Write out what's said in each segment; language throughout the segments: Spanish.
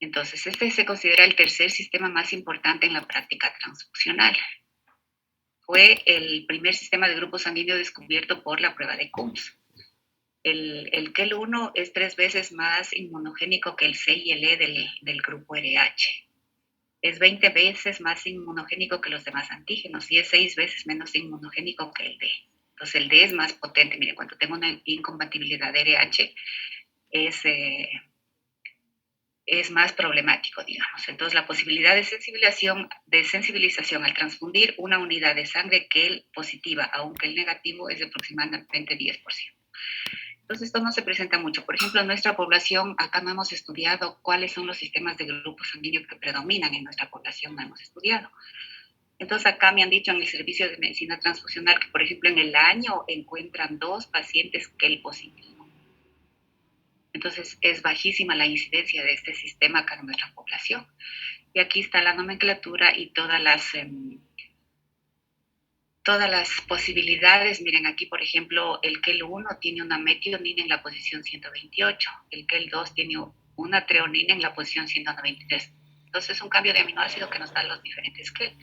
Entonces, este se considera el tercer sistema más importante en la práctica transfusional. Fue el primer sistema de grupo sanguíneo descubierto por la prueba de Coombs. El KEL1 es 3 veces más inmunogénico que el C y el E del grupo RH. Es 20 veces más inmunogénico que los demás antígenos y es 6 veces menos inmunogénico que el D. Entonces el D es más potente. Miren, cuando tengo una incompatibilidad de RH es más problemático, digamos. Entonces la posibilidad de sensibilización al transfundir una unidad de sangre KEL positiva a un KEL negativo es de aproximadamente 10%. Entonces, esto no se presenta mucho. Por ejemplo, en nuestra población, acá no hemos estudiado cuáles son los sistemas de grupos sanguíneos que predominan en nuestra población, no hemos estudiado. Entonces, acá me han dicho en el servicio de medicina transfusional que, por ejemplo, en el año encuentran 2 pacientes KEL positivos. Entonces, es bajísima la incidencia de este sistema acá en nuestra población. Y aquí está la nomenclatura y todas las posibilidades. Miren, aquí, por ejemplo, el KEL1 tiene una metionina en la posición 128, el KEL2 tiene una treonina en la posición 193. Entonces, es un cambio de aminoácido que nos da los diferentes KEL.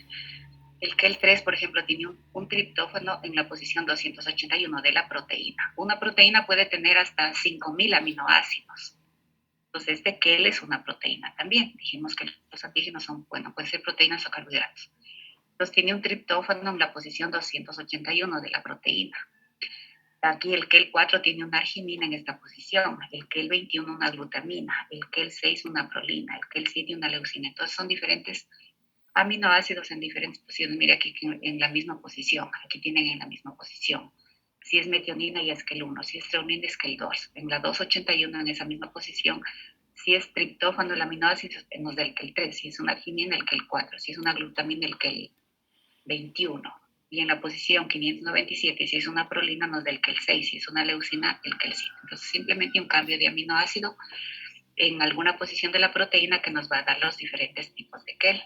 El KEL3, por ejemplo, tiene un triptófano en la posición 281 de la proteína. Una proteína puede tener hasta 5.000 aminoácidos. Entonces, este KEL es una proteína también. Dijimos que los antígenos pueden ser proteínas o carbohidratos. Entonces tiene un triptófano en la posición 281 de la proteína. Aquí el KEL4 tiene una arginina en esta posición, el KEL21 una glutamina, el KEL6 una prolina, el KEL7 una leucina. Entonces son diferentes aminoácidos en diferentes posiciones. Mira aquí en la misma posición, aquí tienen en la misma posición. Si es metionina ya es KEL1, si es treonina es KEL2. En la 281 en esa misma posición, si es triptófano el aminoácido nos da el KEL3, si es una arginina el KEL4, si es una glutamina el KEL21. Y en la posición 597, si es una prolina, nos da el KEL6, si es una leucina, el KEL7. Entonces, simplemente un cambio de aminoácido en alguna posición de la proteína que nos va a dar los diferentes tipos de KEL.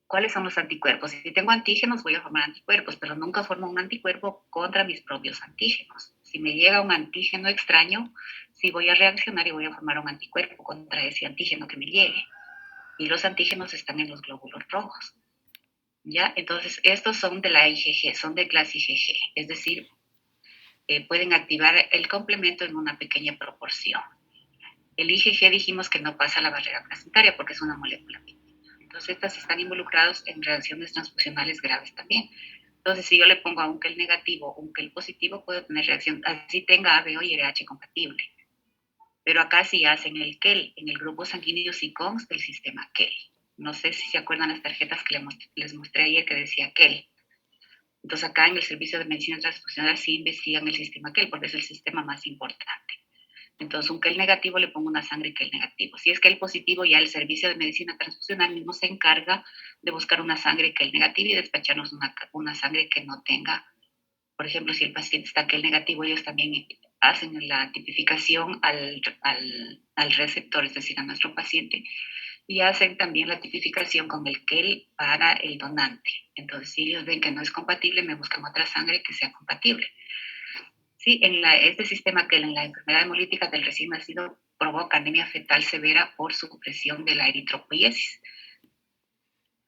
¿Cuáles son los anticuerpos? Si tengo antígenos, voy a formar anticuerpos, pero nunca formo un anticuerpo contra mis propios antígenos. Si me llega un antígeno extraño, sí voy a reaccionar y voy a formar un anticuerpo contra ese antígeno que me llegue. Y los antígenos están en los glóbulos rojos. ¿Ya? Entonces, estos son de la IgG, son de clase IgG, es decir, pueden activar el complemento en una pequeña proporción. El IgG dijimos que no pasa la barrera placentaria porque es una molécula péptida. Entonces, estas están involucradas en reacciones transfusionales graves también. Entonces, si yo le pongo a un KEL negativo o un KEL positivo, puedo tener reacción, así tenga ABO y RH compatible. Pero acá sí hacen el KEL, en el grupo sanguíneo sí consta el sistema KEL. No sé si se acuerdan las tarjetas que les mostré ayer que decía KEL. Entonces acá en el servicio de medicina transfusional sí investigan el sistema KEL porque es el sistema más importante. Entonces un KEL negativo le pongo una sangre KEL negativo. Si es KEL positivo, ya el servicio de medicina transfusional mismo se encarga de buscar una sangre KEL negativa y despacharnos una sangre que no tenga. Por ejemplo, si el paciente está KEL negativo, ellos también hacen la tipificación al receptor, es decir, a nuestro paciente, y hacen también la tipificación con el KEL para el donante. Entonces, si ellos ven que no es compatible, me buscan otra sangre que sea compatible. Sí, este sistema KEL en la enfermedad hemolítica del recién nacido provoca anemia fetal severa por supresión de la eritropoiesis.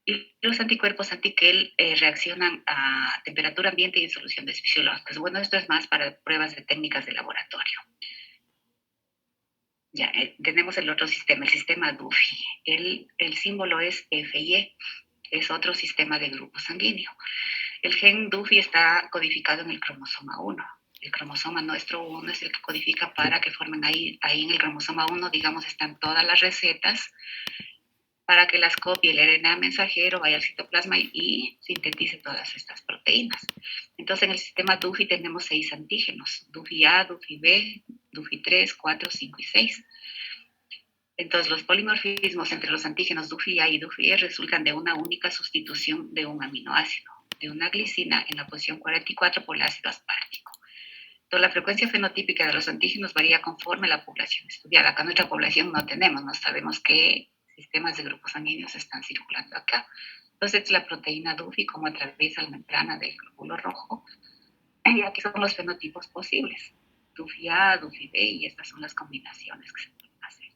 Y los anticuerpos anti-KEL reaccionan a temperatura ambiente y en soluciones fisiológicas. Bueno, esto es más para pruebas de técnicas de laboratorio. Ya, tenemos el otro sistema, el sistema DUFI. El símbolo es FIE, es otro sistema de grupo sanguíneo. El gen DUFI está codificado en el cromosoma 1. El cromosoma nuestro 1 es el que codifica para que formen ahí en el cromosoma 1, digamos, están todas las recetas para que las copie el RNA mensajero, vaya al citoplasma y sintetice todas estas proteínas. Entonces, en el sistema DUFI tenemos 6 antígenos, DUFI A, DUFI B, DUFI 3, 4, 5 y 6. Entonces, los polimorfismos entre los antígenos DUFI A y DUFI E resultan de una única sustitución de un aminoácido, de una glicina en la posición 44 por el ácido aspartico. Entonces, la frecuencia fenotípica de los antígenos varía conforme la población estudiada. Acá en nuestra población no sabemos qué sistemas de grupos sanguíneos están circulando acá. Entonces, es la proteína DUFI como atraviesa la membrana del glóbulo rojo. Y aquí son los fenotipos posibles. DUFI A, DUFI B, y estas son las combinaciones que se pueden hacer.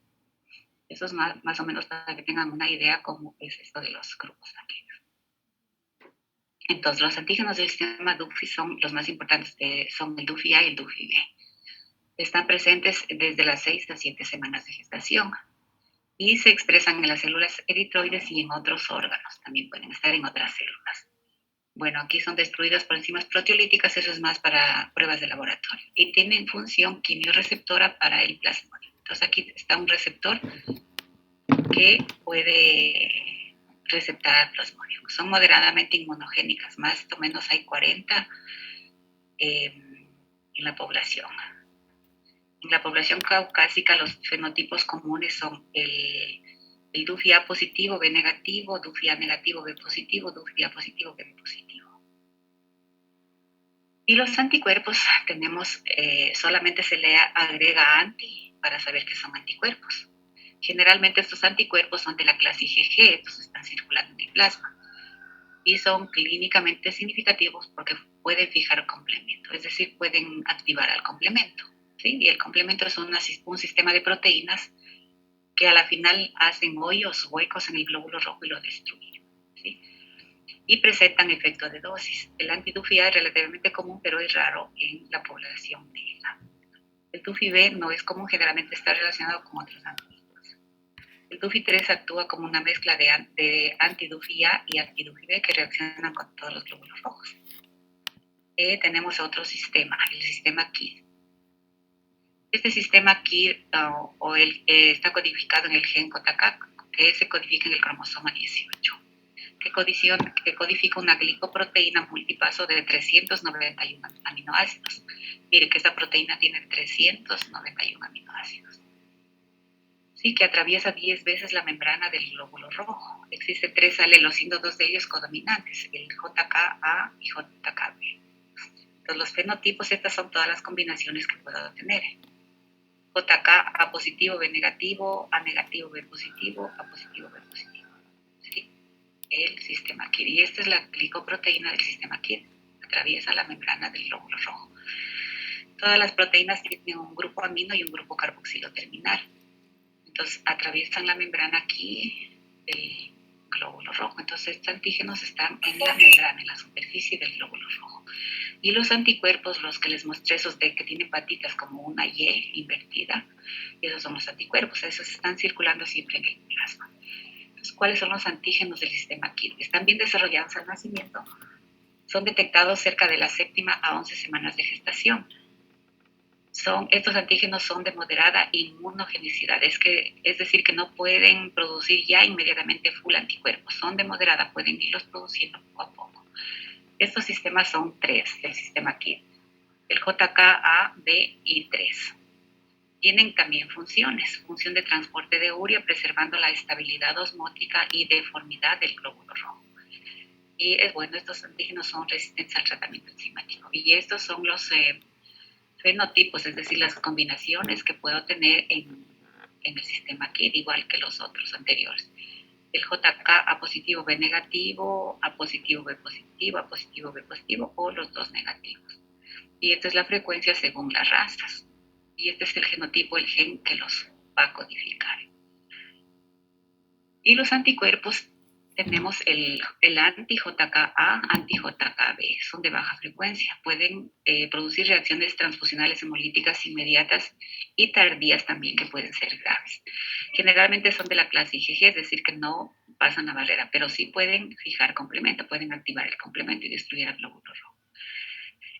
Eso es más o menos para que tengan una idea cómo es esto de los grupos sanguíneos. Entonces, los antígenos del sistema DUFI son los más importantes, son el DUFI-A y el DUFI-B. Están presentes desde las 6 a 7 semanas de gestación y se expresan en las células eritroides y en otros órganos. También pueden estar en otras células. Bueno, aquí son destruidas por enzimas proteolíticas, eso es más para pruebas de laboratorio. Y tienen función quimiorreceptora para el plasmonio. Entonces aquí está un receptor que puede receptar plasmonio. Son moderadamente inmunogénicas, más o menos hay 40 en la población. En la población caucásica los fenotipos comunes son el DUFI-A positivo, B negativo, DUFI-A negativo, B positivo, DUFI-A positivo, B positivo. Y los anticuerpos tenemos, solamente se le agrega anti para saber que son anticuerpos. Generalmente estos anticuerpos son de la clase IgG, entonces están circulando en el plasma. Y son clínicamente significativos porque pueden fijar complemento, es decir, pueden activar al complemento. ¿Sí? Y el complemento es un sistema de proteínas que a la final hacen hoyos, huecos en el glóbulo rojo y lo destruyen. ¿Sí? Y presentan efecto de dosis. El anti-DUFI-A es relativamente común, pero es raro en la población negra. El DUFI-B no es común, generalmente está relacionado con otros antígenos. El DUFI-3 actúa como una mezcla de anti-DUFI-A y anti-DUFI-B que reaccionan con todos los glóbulos rojos. Tenemos otro sistema, el sistema KID. Este sistema KID está codificado en el gen JK, que se codifica en el cromosoma 18, que codifica una glicoproteína multipaso de 391 aminoácidos. Mire que esta proteína tiene 391 aminoácidos. Sí, que atraviesa 10 veces la membrana del glóbulo rojo. Existen 3 alelos, siendo 2 de ellos codominantes, el JKA y JKB. Entonces, los fenotipos, estas son todas las combinaciones que puedo tener. JK, A positivo, B negativo, A negativo, B positivo, A positivo, B positivo. ¿Sí? El sistema KID. Y esta es la glicoproteína del sistema KID. Atraviesa la membrana del glóbulo rojo. Todas las proteínas tienen un grupo amino y un grupo carboxilo terminal. Entonces, atraviesan la membrana aquí del glóbulo rojo. Entonces, estos antígenos están en la membrana, en la superficie del glóbulo rojo. Y los anticuerpos, los que les mostré, esos de que tienen patitas como una Y invertida, esos son los anticuerpos. Esos están circulando siempre en el plasma. Entonces, ¿cuáles son los antígenos del sistema KID? Están bien desarrollados al nacimiento. Son detectados cerca de la 7ª a 11 semanas de gestación. Estos antígenos son de moderada inmunogenicidad, es decir, que no pueden producir ya inmediatamente full anticuerpos. Son de moderada, pueden irlos produciendo poco a poco. Estos sistemas son 3 del sistema KID, el JKA, B y 3. Tienen también funciones, función de transporte de urea, preservando la estabilidad osmótica y deformidad del glóbulo rojo. Y es bueno, estos antígenos son resistentes al tratamiento enzimático. Y estos son los fenotipos, es decir, las combinaciones que puedo tener en el sistema KID, igual que los otros anteriores. El JK, A positivo, B negativo, A positivo, B positivo, A positivo, B positivo, o los dos negativos. Y esta es la frecuencia según las razas. Y este es el genotipo, el gen que los va a codificar. Y los anticuerpos, tenemos el anti-JKA, anti-JKB, son de baja frecuencia. Pueden producir reacciones transfusionales hemolíticas inmediatas y tardías también, que pueden ser graves. Generalmente son de la clase IgG, es decir, que no pasan la barrera, pero sí pueden fijar complemento, pueden activar el complemento y destruir el glóbulo rojo.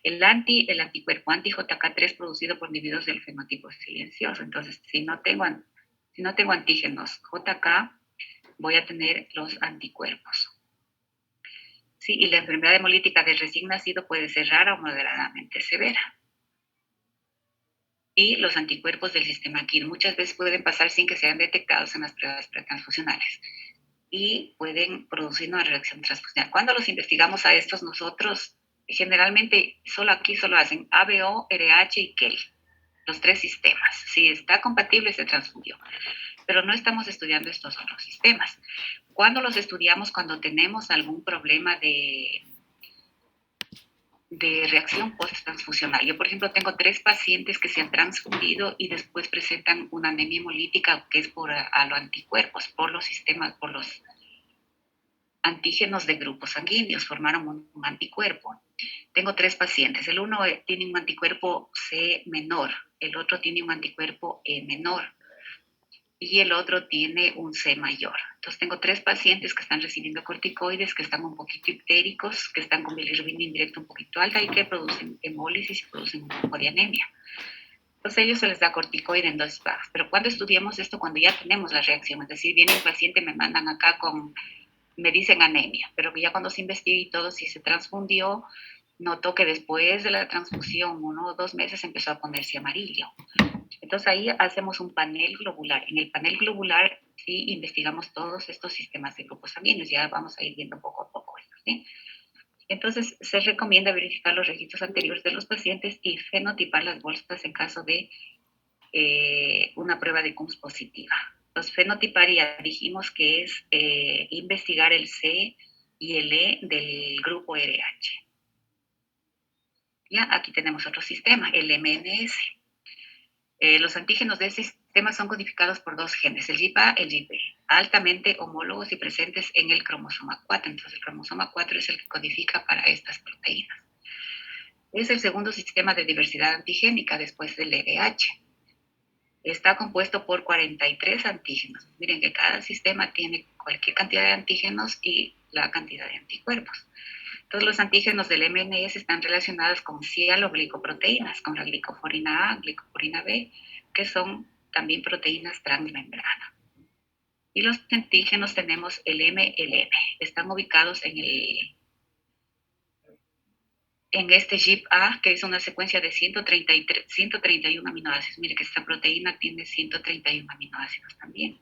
El anticuerpo anti-JK3 producido por individuos del fenotipo silencioso. Entonces, si no tengo antígenos JK, voy a tener los anticuerpos. Sí, y la enfermedad hemolítica del recién nacido puede ser rara o moderadamente severa. Y los anticuerpos del sistema KID muchas veces pueden pasar sin que sean detectados en las pruebas pretransfusionales y pueden producir una reacción transfusional. Cuando los investigamos a estos, nosotros generalmente solo hacen ABO, RH y KEL, los 3 sistemas. Si está compatible, se transfundió. Pero no estamos estudiando estos otros sistemas. Cuando los estudiamos, cuando tenemos algún problema de de reacción post-transfusional. Yo, por ejemplo, tengo 3 pacientes que se han transfundido y después presentan una anemia hemolítica que es por aloanticuerpos, por los antígenos de grupos sanguíneos, formaron un anticuerpo. Tengo 3 pacientes. El uno tiene un anticuerpo C menor, el otro tiene un anticuerpo E menor y el otro tiene un C mayor. Entonces tengo 3 pacientes que están recibiendo corticoides, que están un poquito ictéricos, que están con bilirrubina indirecta un poquito alta y que producen hemólisis y producen un poco de anemia. Entonces a ellos se les da corticoide en dosis bajas. Pero cuando estudiamos esto, cuando ya tenemos la reacción, es decir, viene un paciente, me mandan acá me dicen anemia, pero ya cuando se investiga y todo, si se transfundió, notó que después de la transfusión, 1 o 2 meses, empezó a ponerse amarillo. Entonces ahí hacemos un panel globular. En el panel globular sí investigamos todos estos sistemas de grupos sanguíneos. Ya vamos a ir viendo poco a poco esto, ¿sí? Entonces se recomienda verificar los registros anteriores de los pacientes y fenotipar las bolsas en caso de una prueba de CUMS positiva. Los fenotipar ya dijimos que es investigar el C y el E del grupo RH. Ya, aquí tenemos otro sistema, el MNS. Los antígenos de este sistema son codificados por 2 genes, el GIP-A y el GIP-B, altamente homólogos y presentes en el cromosoma 4. Entonces, el cromosoma 4 es el que codifica para estas proteínas. Es el segundo sistema de diversidad antigénica después del RH. Está compuesto por 43 antígenos. Miren que cada sistema tiene cualquier cantidad de antígenos y la cantidad de anticuerpos. Todos los antígenos del MNS están relacionados con cialoglicoproteínas, con la glicoforina A, glicoforina B, que son también proteínas transmembrana. Y los antígenos tenemos el MLM. Están ubicados en este GIP-A, que es una secuencia de 131 aminoácidos. Mire que esta proteína tiene 131 aminoácidos también.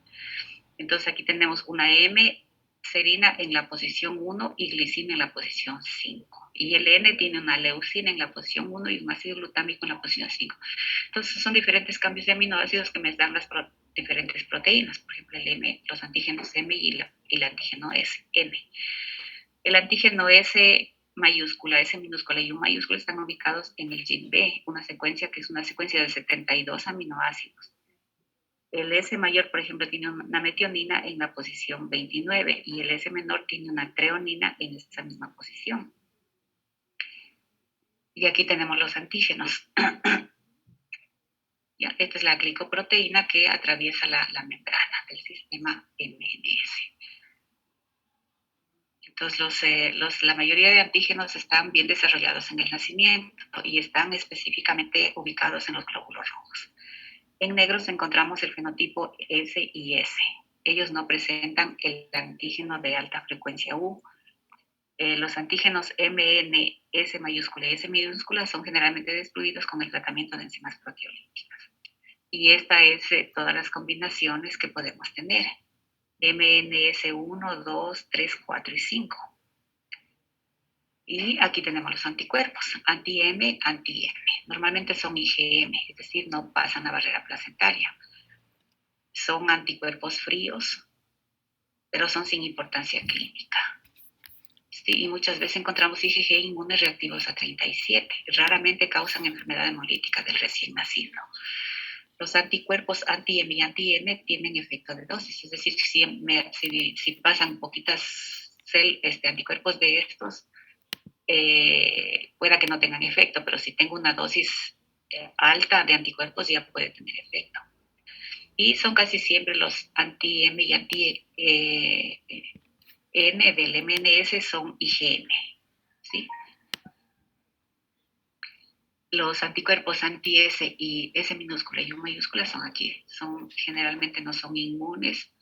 Entonces aquí tenemos una M serina en la posición 1 y glicina en la posición 5. Y el N tiene una leucina en la posición 1 y un ácido glutámico en la posición 5. Entonces son diferentes cambios de aminoácidos que me dan las diferentes proteínas. Por ejemplo, el M, los antígenos M y el antígeno S, N. El antígeno S mayúscula, S minúscula y U mayúscula están ubicados en el GIP-B, una secuencia que es una secuencia de 72 aminoácidos. El S mayor, por ejemplo, tiene una metionina en la posición 29 y el S menor tiene una treonina en esa misma posición. Y aquí tenemos los antígenos. ¿Ya? Esta es la glicoproteína que atraviesa la membrana del sistema MNS. Entonces, la mayoría de antígenos están bien desarrollados en el nacimiento y están específicamente ubicados en los glóbulos rojos. En negros encontramos el fenotipo S y S. Ellos no presentan el antígeno de alta frecuencia U. Los antígenos MN, S mayúscula y S minúscula son generalmente destruidos con el tratamiento de enzimas proteolíticas. Y esta es todas las combinaciones que podemos tener. MNS1, 2, 3, 4 y 5. Y aquí tenemos los anticuerpos, anti-M, anti-M. Normalmente son IgM, es decir, no pasan la barrera placentaria. Son anticuerpos fríos, pero son sin importancia clínica. Sí, y muchas veces encontramos IgG inmunes reactivos a 37. Raramente causan enfermedad hemolítica del recién nacido. Los anticuerpos anti-M y anti-N tienen efecto de dosis, es decir, si pasan poquitas anticuerpos de estos, pueda que no tengan efecto, pero si tengo una dosis alta de anticuerpos ya puede tener efecto. Y son casi siempre los anti-M y anti-N del MNS son IgM, ¿sí? Los anticuerpos anti-S y S minúscula y U mayúscula son aquí, generalmente no son inmunes,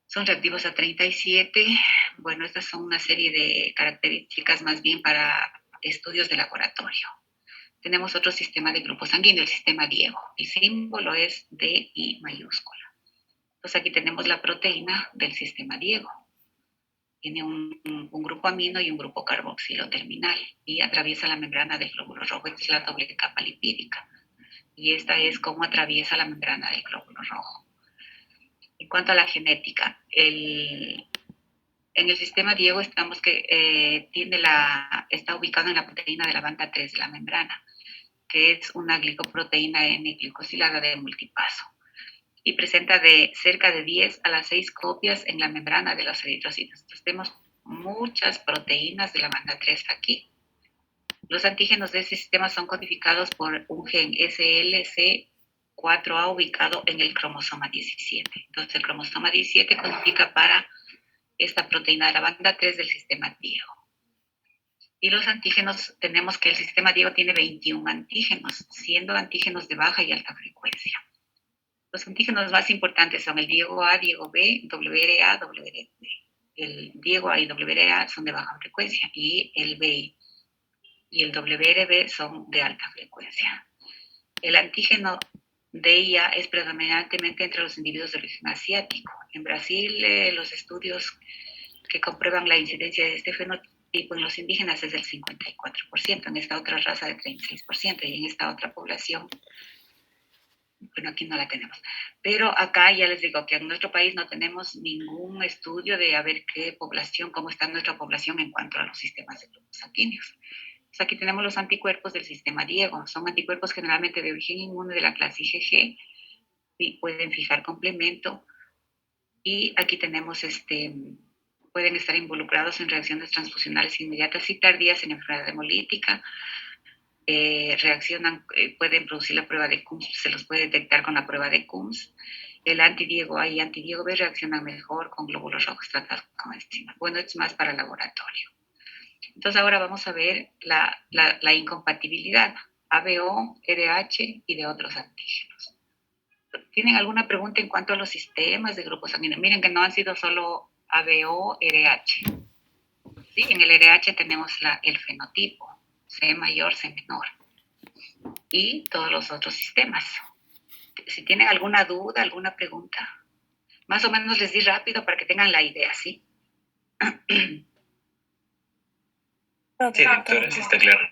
son reactivos a 37. Bueno, estas son una serie de características más bien para estudios de laboratorio. Tenemos otro sistema de grupo sanguíneo, el sistema Diego. El símbolo es DI mayúscula. Entonces aquí tenemos la proteína del sistema Diego. Tiene un grupo amino y un grupo carboxilo terminal y atraviesa la membrana del glóbulo rojo. Esta es la doble capa lipídica. Y esta es cómo atraviesa la membrana del glóbulo rojo. En cuanto a la genética, En el sistema Diego estamos que está ubicado en la proteína de la banda 3 de la membrana, que es una glicoproteína N-glicosilada de multipaso y presenta de cerca de 10 a las 6 copias en la membrana de los eritrocitos. Entonces tenemos muchas proteínas de la banda 3 aquí. Los antígenos de este sistema son codificados por un gen SLC4A ubicado en el cromosoma 17. Entonces el cromosoma 17 codifica para esta proteína de la banda 3 del sistema Diego. Y los antígenos, tenemos que el sistema Diego tiene 21 antígenos, siendo antígenos de baja y alta frecuencia. Los antígenos más importantes son el Diego A, Diego B, WRA, WRB. El Diego A y WRA son de baja frecuencia y el B y el WRB son de alta frecuencia. El antígeno DIA es predominantemente entre los individuos de origen asiático. En Brasil, los estudios que comprueban la incidencia de este fenotipo en los indígenas es del 54%, en esta otra raza de 36% y en esta otra población, bueno, aquí no la tenemos. Pero acá ya les digo que en nuestro país no tenemos ningún estudio de a ver qué población, cómo está nuestra población en cuanto a los sistemas de grupos sanguíneos. Entonces aquí tenemos los anticuerpos del sistema Diego. Son anticuerpos generalmente de origen inmune de la clase IgG y pueden fijar complemento. Y aquí tenemos pueden estar involucrados en reacciones transfusionales inmediatas y tardías en enfermedad hemolítica. Pueden producir la prueba de Coombs, se los puede detectar con la prueba de Coombs. El antidiego A y antidiego B reaccionan mejor con glóbulos rojos tratados con enzimas. Bueno, es más para laboratorio. Entonces ahora vamos a ver la incompatibilidad ABO, RH y de otros antígenos. ¿Tienen alguna pregunta en cuanto a los sistemas de grupos sanguíneos? Miren que no han sido solo ABO, RH. ¿Sí? En el RH tenemos el fenotipo, C mayor, C menor, y todos los otros sistemas. Si tienen alguna duda, alguna pregunta, más o menos les di rápido para que tengan la idea, ¿sí? Sí, doctora, sí está claro.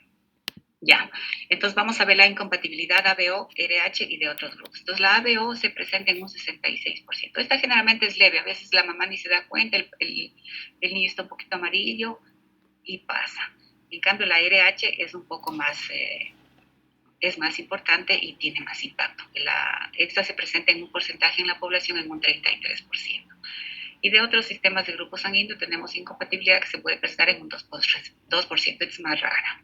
Ya, entonces vamos a ver la incompatibilidad ABO, RH y de otros grupos. Entonces la ABO se presenta en un 66%. Esta generalmente es leve, a veces la mamá ni se da cuenta, el niño está un poquito amarillo y pasa. En cambio la RH es un poco más, es más importante y tiene más impacto. Esta se presenta en un porcentaje en la población en un 33%. Y de otros sistemas de grupo sanguíneo tenemos incompatibilidad que se puede presentar en un 2%, es más rara.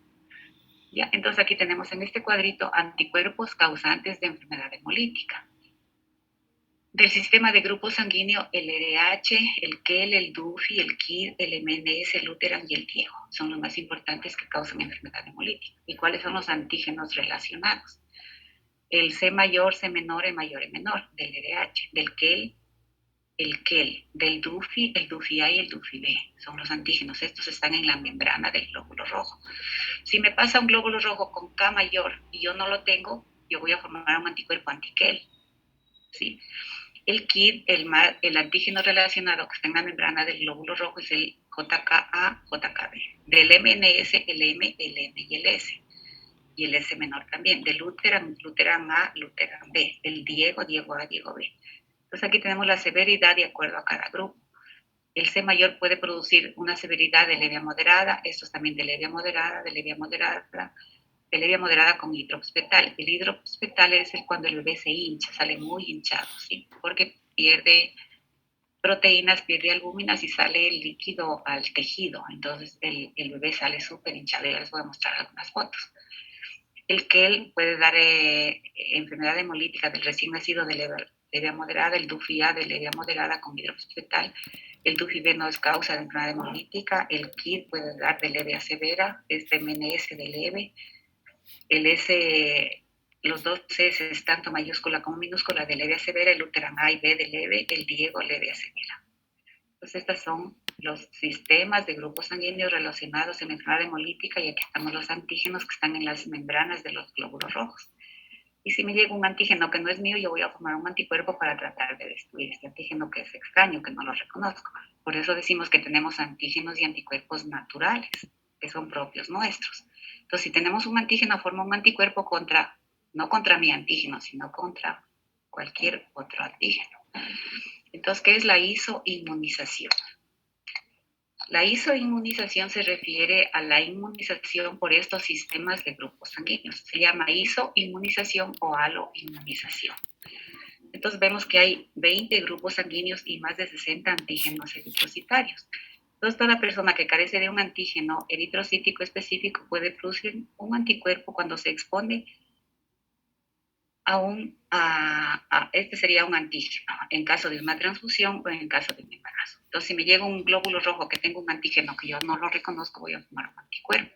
¿Ya? Entonces aquí tenemos en este cuadrito anticuerpos causantes de enfermedad hemolítica. Del sistema de grupo sanguíneo, el RH, el KEL, el DUFI, el KID, el MNS, el Luteran y el Diego son los más importantes que causan enfermedad hemolítica. ¿Y cuáles son los antígenos relacionados? El C mayor, C menor, E mayor, E menor, del RH, del KEL, el KEL, del DUFI, el DUFI-A y el DUFI-B. Son los antígenos. Estos están en la membrana del glóbulo rojo. Si me pasa un glóbulo rojo con K mayor y yo no lo tengo, yo voy a formar un anticuerpo anti-KEL. ¿Sí? El KID, el antígeno relacionado que está en la membrana del glóbulo rojo es el JKA, JKB. Del MNS, el M, el N y el S. Y el S menor también. Del Luteran, Luteran A, Luteran B. El Diego, Diego A, Diego B. Entonces aquí tenemos la severidad de acuerdo a cada grupo. El C mayor puede producir una severidad de leve a moderada, estos también de leve a moderada, de leve a moderada, de leve a moderada con hidrops fetal. El hidrops fetal es cuando el bebé se hincha, sale muy hinchado, ¿sí? Porque pierde proteínas, pierde albúminas y sale el líquido al tejido. Entonces el bebé sale súper hinchado. Ya les voy a mostrar algunas fotos. El KEL puede dar enfermedad hemolítica del recién nacido de leve a moderada, el DUFI-A de leve a moderada con hidrops fetal. El DUFI-B no es causa de enfermedad hemolítica. El KID puede dar de leve a severa, MNS de leve. El S, los dos S, tanto mayúscula como minúscula, de leve a severa. El Luteran A y B de leve, el Diego leve a severa. Entonces, estos son los sistemas de grupos sanguíneos relacionados en la enfermedad hemolítica y aquí estamos los antígenos que están en las membranas de los glóbulos rojos. Y si me llega un antígeno que no es mío, yo voy a formar un anticuerpo para tratar de destruir este antígeno que es extraño, que no lo reconozco. Por eso decimos que tenemos antígenos y anticuerpos naturales, que son propios nuestros. Entonces, si tenemos un antígeno, forma un anticuerpo no contra mi antígeno, sino contra cualquier otro antígeno. Entonces, ¿qué es la isoinmunización? La isoinmunización se refiere a la inmunización por estos sistemas de grupos sanguíneos. Se llama isoinmunización o aloinmunización. Entonces vemos que hay 20 grupos sanguíneos y más de 60 antígenos eritrocitarios. Entonces toda persona que carece de un antígeno eritrocítico específico puede producir un anticuerpo cuando se expone este sería un antígeno en caso de una transfusión o en caso de un embarazo. Entonces, si me llega un glóbulo rojo que tengo un antígeno que yo no lo reconozco, voy a formar un anticuerpo.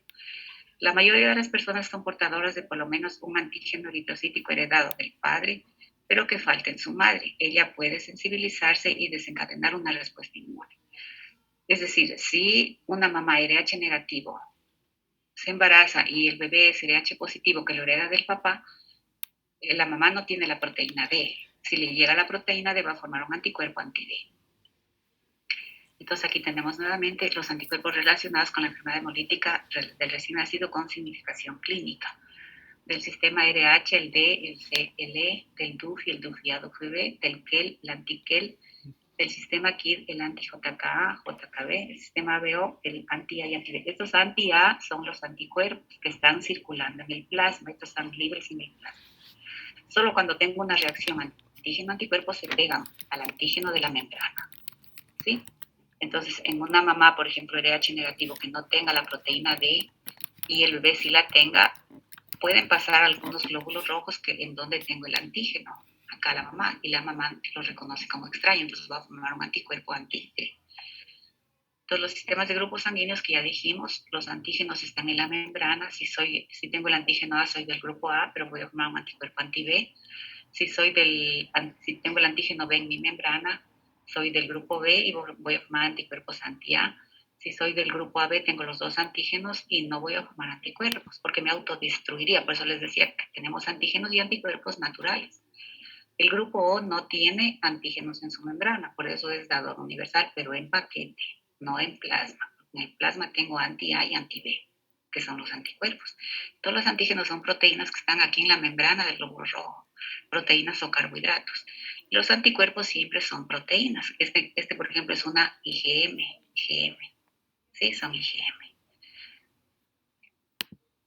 La mayoría de las personas son portadoras de por lo menos un antígeno eritrocítico heredado del padre, pero que falta en su madre. Ella puede sensibilizarse y desencadenar una respuesta inmune. Es decir, si una mamá RH negativo se embaraza y el bebé es RH positivo que lo hereda del papá, la mamá no tiene la proteína D. Si le llega la proteína D, va a formar un anticuerpo anti-D. Entonces aquí tenemos nuevamente los anticuerpos relacionados con la enfermedad hemolítica del recién nacido con significación clínica. Del sistema RH, el D, el C, el E, del DUF y el DUF-B, del KEL, el anti-KEL, del sistema KID, el anti-JKA, JKB, el sistema ABO, el anti-A y anti-B. Estos anti-A son los anticuerpos que están circulando en el plasma, estos están libres en el plasma. Solo cuando tengo una reacción antígeno-anticuerpo se pegan al antígeno de la membrana, ¿sí? Entonces, en una mamá, por ejemplo, RH negativo que no tenga la proteína D y el bebé sí la tenga, pueden pasar algunos glóbulos rojos en donde tengo el antígeno, acá la mamá, y la mamá lo reconoce como extraño, entonces va a formar un anticuerpo anti-D. Entonces, los sistemas de grupos sanguíneos que ya dijimos, los antígenos están en la membrana. Si tengo el antígeno A, soy del grupo A, pero voy a formar un anticuerpo anti-B. Si tengo el antígeno B en mi membrana, soy del grupo B y voy a formar anticuerpos anti-A. Si soy del grupo AB, tengo los dos antígenos y no voy a formar anticuerpos porque me autodestruiría. Por eso les decía que tenemos antígenos y anticuerpos naturales. El grupo O no tiene antígenos en su membrana, por eso es dador universal, pero en paquete, no en plasma. En el plasma tengo anti-A y anti-B, que son los anticuerpos. Todos los antígenos son proteínas que están aquí en la membrana del glóbulo rojo, proteínas o carbohidratos. Los anticuerpos siempre son proteínas. Por ejemplo, es una IgM. Sí, son IgM.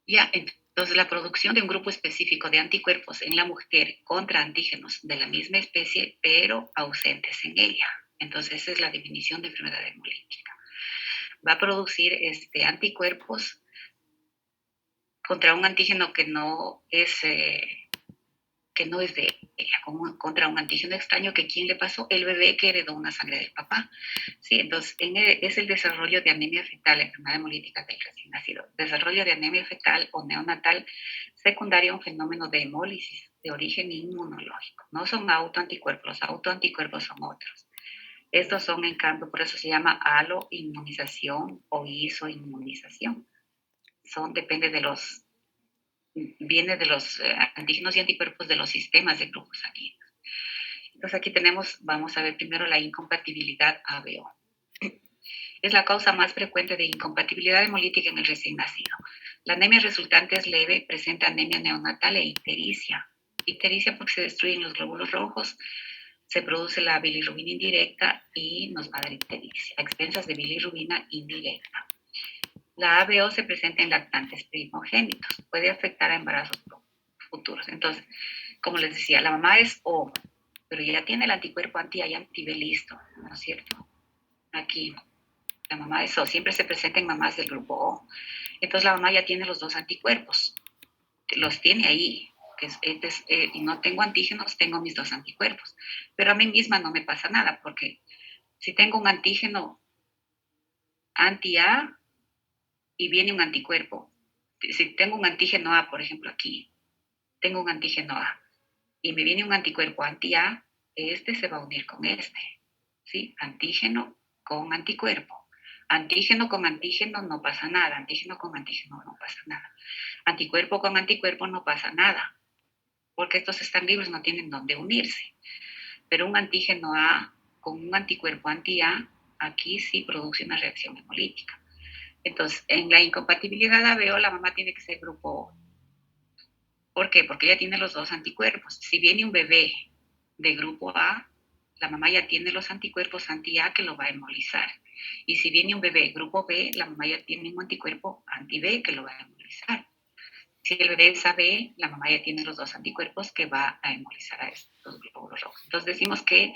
Ya, entonces la producción de un grupo específico de anticuerpos en la mujer contra antígenos de la misma especie, pero ausentes en ella. Entonces esa es la definición de enfermedad hemolítica. Va a producir anticuerpos contra un antígeno que no es de ella, contra un antígeno extraño que ¿quién le pasó? El bebé que heredó una sangre del papá. Sí, entonces es el desarrollo de anemia fetal, enfermedad hemolítica del recién nacido. Desarrollo de anemia fetal o neonatal secundario a un fenómeno de hemólisis de origen inmunológico. No son autoanticuerpos, los autoanticuerpos son otros. Estos son, en cambio, por eso se llama aloinmunización o isoinmunización. Depende de los viene de los antígenos y anticuerpos de los sistemas de grupos sanguíneos. Entonces aquí vamos a ver primero la incompatibilidad ABO. Es la causa más frecuente de incompatibilidad hemolítica en el recién nacido. La anemia resultante es leve, presenta anemia neonatal e ictericia. Ictericia porque se destruyen los glóbulos rojos, se produce la bilirrubina indirecta y nos va a dar ictericia, a expensas de bilirrubina indirecta. La ABO se presenta en lactantes primogénitos, puede afectar a embarazos futuros. Entonces, como les decía, la mamá es O, pero ya tiene el anticuerpo anti-A y anti-B listo, ¿no es cierto? Aquí, la mamá es O, siempre se presenta en mamás del grupo O. Entonces, la mamá ya tiene los dos anticuerpos, los tiene ahí, y no tengo antígenos, tengo mis dos anticuerpos. Pero a mí misma no me pasa nada, porque si tengo un antígeno anti-A, y viene un anticuerpo. Si tengo un antígeno A, por ejemplo, aquí, tengo un antígeno A y me viene un anticuerpo anti-A, este se va a unir con este, ¿sí? Antígeno con anticuerpo. Antígeno con antígeno no pasa nada, antígeno con antígeno no pasa nada. Anticuerpo con anticuerpo no pasa nada, porque estos están libres, no tienen dónde unirse. Pero un antígeno A con un anticuerpo anti-A, aquí sí produce una reacción hemolítica. Entonces, en la incompatibilidad ABO, la mamá tiene que ser grupo O. ¿Por qué? Porque ella tiene los dos anticuerpos. Si viene un bebé de grupo A, la mamá ya tiene los anticuerpos anti-A que lo va a hemolizar. Y si viene un bebé grupo B, la mamá ya tiene un anticuerpo anti-B que lo va a hemolizar. Si el bebé es AB, la mamá ya tiene los dos anticuerpos que va a hemolizar a estos glóbulos rojos. Entonces decimos que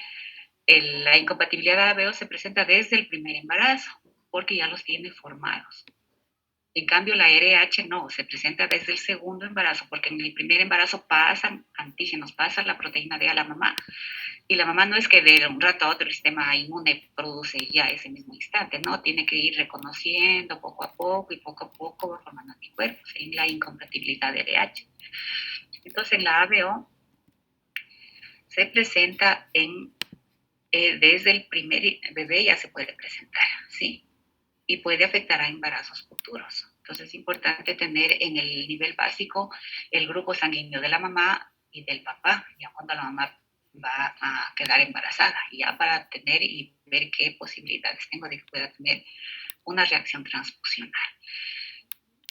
la incompatibilidad ABO se presenta desde el primer embarazo, porque ya los tiene formados. En cambio, la RH no, se presenta desde el segundo embarazo, porque en el primer embarazo pasan antígenos, pasa la proteína D a la mamá. Y la mamá no es que de un rato a otro el sistema inmune produce ya ese mismo instante, ¿no? Tiene que ir reconociendo poco a poco y poco a poco formando anticuerpos en la incompatibilidad de RH. Entonces, en la ABO se presenta desde el primer bebé ya se puede presentar, ¿sí? Y puede afectar a embarazos futuros. Entonces es importante tener en el nivel básico el grupo sanguíneo de la mamá y del papá, ya cuando la mamá va a quedar embarazada, ya para tener y ver qué posibilidades tengo de que pueda tener una reacción transfusional.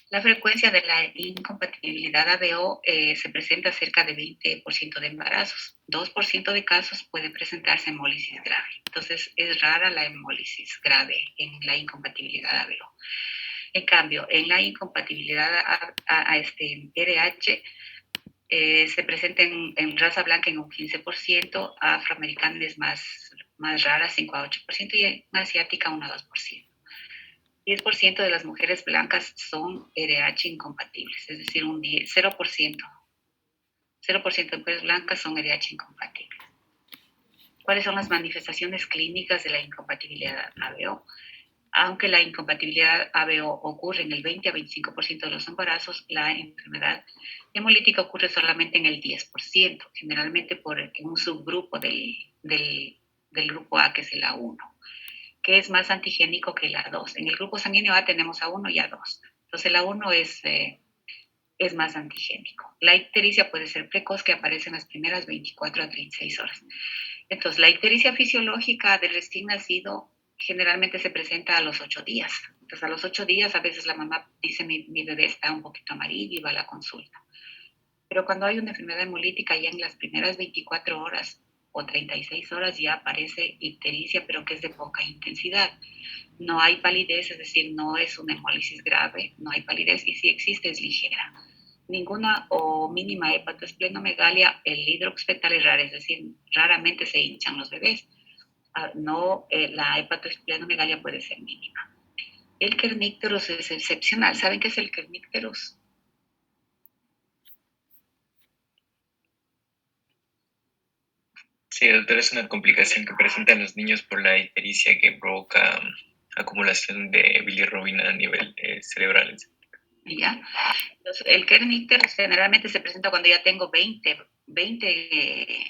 La frecuencia de la incompatibilidad ABO se presenta cerca de 20% de embarazos. 2% de casos puede presentarse hemólisis grave. Entonces, es rara la hemólisis grave en la incompatibilidad ABO. En cambio, en la incompatibilidad a RH, se presenta en raza blanca en un 15%, afroamericana es más rara, 5 a 8%, y en asiática 1 a 2%. 10% de las mujeres blancas son RH incompatibles, es decir, 0%. 0% de mujeres blancas son RH incompatibles. ¿Cuáles son las manifestaciones clínicas de la incompatibilidad ABO? Aunque la incompatibilidad ABO ocurre en el 20 a 25% de los embarazos, la enfermedad hemolítica ocurre solamente en el 10%, generalmente por un subgrupo del grupo A, que es el A1, que es más antigénico que la 2. En el grupo sanguíneo A tenemos A1 y A2. Entonces la 1 es más antigénico. La ictericia puede ser precoz, que aparece en las primeras 24 a 36 horas. Entonces la ictericia fisiológica del recién nacido generalmente se presenta a los 8 días. Entonces a los 8 días a veces la mamá dice mi bebé está un poquito amarillo y va a la consulta. Pero cuando hay una enfermedad hemolítica ya en las primeras 24 horas o 36 horas ya aparece ictericia, pero que es de poca intensidad. No hay palidez, es decir, no es una hemólisis grave, no hay palidez, y si existe es ligera. Ninguna o mínima hepatoesplenomegalia, el hidrox fetal es rara, es decir, raramente se hinchan los bebés. La hepatoesplenomegalia puede ser mínima. El kernicterus es excepcional. ¿Saben qué es el kernicterus? Sí, doctor, es una complicación que presentan los niños por la ictericia que provoca acumulación de bilirrubina a nivel cerebral. ¿Ya? Entonces, el kernicterus generalmente se presenta cuando ya tengo 20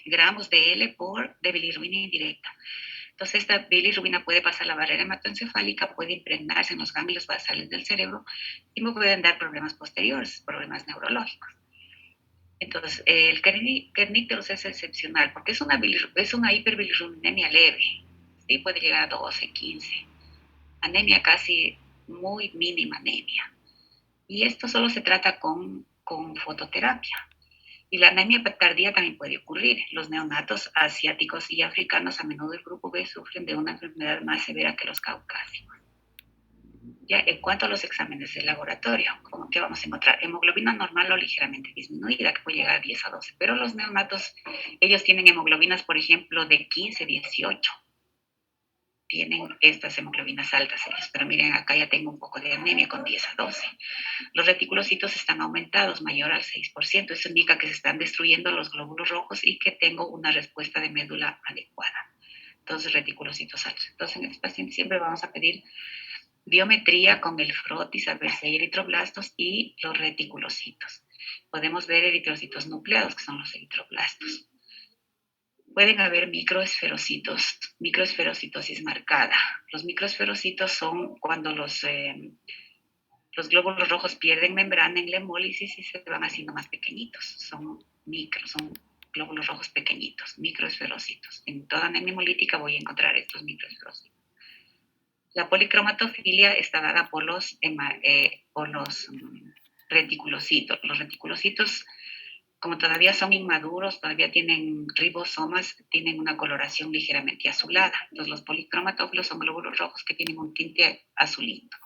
gramos de L de bilirrubina indirecta. Entonces, esta bilirrubina puede pasar la barrera hematoencefálica, puede impregnarse en los ganglios basales del cerebro y me pueden dar problemas posteriores, problemas neurológicos. Entonces, el kernicterus es excepcional porque es una hiperbilirrubinemia leve, ¿sí? Puede llegar a 12, 15. Anemia casi muy mínima anemia. Y esto solo se trata con fototerapia. Y la anemia tardía también puede ocurrir. Los neonatos asiáticos y africanos, a menudo el grupo B, sufren de una enfermedad más severa que los caucásicos. Ya, en cuanto a los exámenes de laboratorio, ¿cómo que vamos a encontrar? Hemoglobina normal o ligeramente disminuida, que puede llegar a 10 a 12. Pero los neonatos, ellos tienen hemoglobinas, por ejemplo, de 15, 18. Tienen estas hemoglobinas altas ellos. Pero miren, acá ya tengo un poco de anemia con 10 a 12. Los reticulocitos están aumentados, mayor al 6%. Eso indica que se están destruyendo los glóbulos rojos y que tengo una respuesta de médula adecuada. Entonces, reticulocitos altos. Entonces, en este paciente siempre vamos a pedir biometría con el frotis, a ver si hay eritroblastos y los reticulocitos. Podemos ver eritrocitos nucleados, que son los eritroblastos. Pueden haber microesferocitos, microesferocitosis marcada. Los microesferocitos son cuando los glóbulos rojos pierden membrana en la hemólisis y se van haciendo más pequeñitos. Son glóbulos rojos pequeñitos, microesferocitos. En toda anemia hemolítica voy a encontrar estos microesferocitos. La policromatofilia está dada por los reticulocitos. Los reticulocitos como todavía son inmaduros, todavía tienen ribosomas, tienen una coloración ligeramente azulada. Entonces, los policromatófilos son glóbulos rojos que tienen un tinte azulito.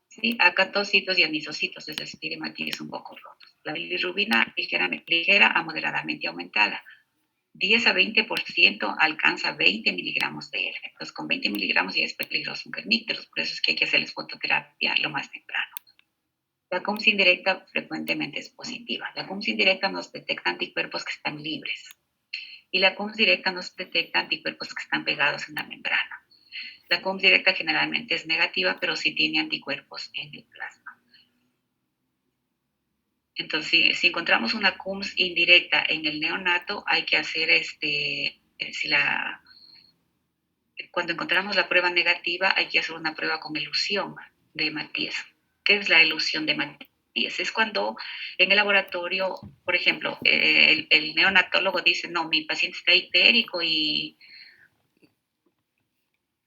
¿Sí? Acantocitos y anisocitos, es decir, hematíes un poco rotos. La bilirrubina ligera a moderadamente aumentada. 10 a 20% alcanza 20 miligramos de él. Entonces, con 20 miligramos ya es peligroso un kernípteros, por eso es que hay que hacerles fototerapia lo más temprano. La CUMS indirecta frecuentemente es positiva. La CUMS indirecta nos detecta anticuerpos que están libres y la CUMS directa nos detecta anticuerpos que están pegados en la membrana. La CUMS directa generalmente es negativa, pero sí tiene anticuerpos en el plasma. Entonces, si encontramos una CUMS indirecta en el neonato, hay que hacer cuando encontramos la prueba negativa, hay que hacer una prueba con elusión de Matías. ¿Qué es la elusión de Matías? Es cuando en el laboratorio, por ejemplo, el neonatólogo dice, no, mi paciente está ictérico y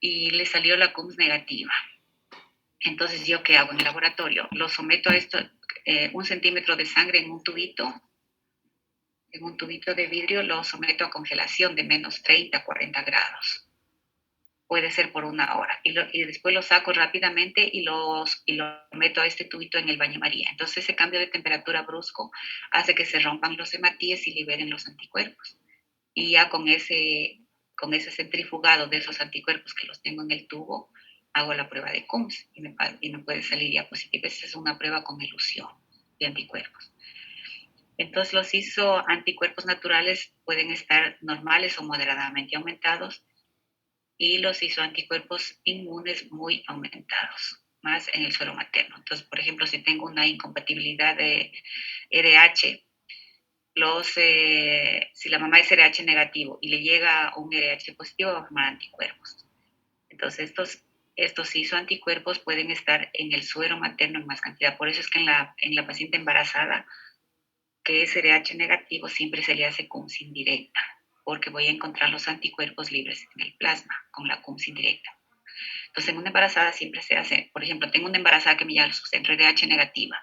le salió la CUMS negativa. Entonces, ¿yo qué hago en el laboratorio? Lo someto a esto, 1 centímetro de sangre en un tubito de vidrio, lo someto a congelación de menos 30, 40 grados. Puede ser por 1 hora. Y después lo saco rápidamente y lo meto a este tubito en el baño María. Entonces, ese cambio de temperatura brusco hace que se rompan los hematíes y liberen los anticuerpos. Y ya con ese centrifugado de esos anticuerpos que los tengo en el tubo, hago la prueba de CUMS y me puede salir ya positiva. Esa es una prueba con elusión de anticuerpos. Entonces, los isoanticuerpos naturales pueden estar normales o moderadamente aumentados y los isoanticuerpos inmunes muy aumentados, más en el suero materno. Entonces, por ejemplo, si tengo una incompatibilidad de RH, si la mamá es RH negativo y le llega un RH positivo, va a formar anticuerpos. Entonces, estos isoanticuerpos pueden estar en el suero materno en más cantidad. Por eso es que en la paciente embarazada que es RH negativo siempre se le hace CUMS indirecta, porque voy a encontrar los anticuerpos libres en el plasma con la CUMS indirecta. Entonces, en una embarazada siempre se hace, por ejemplo, tengo una embarazada que me llama su centro RH negativa,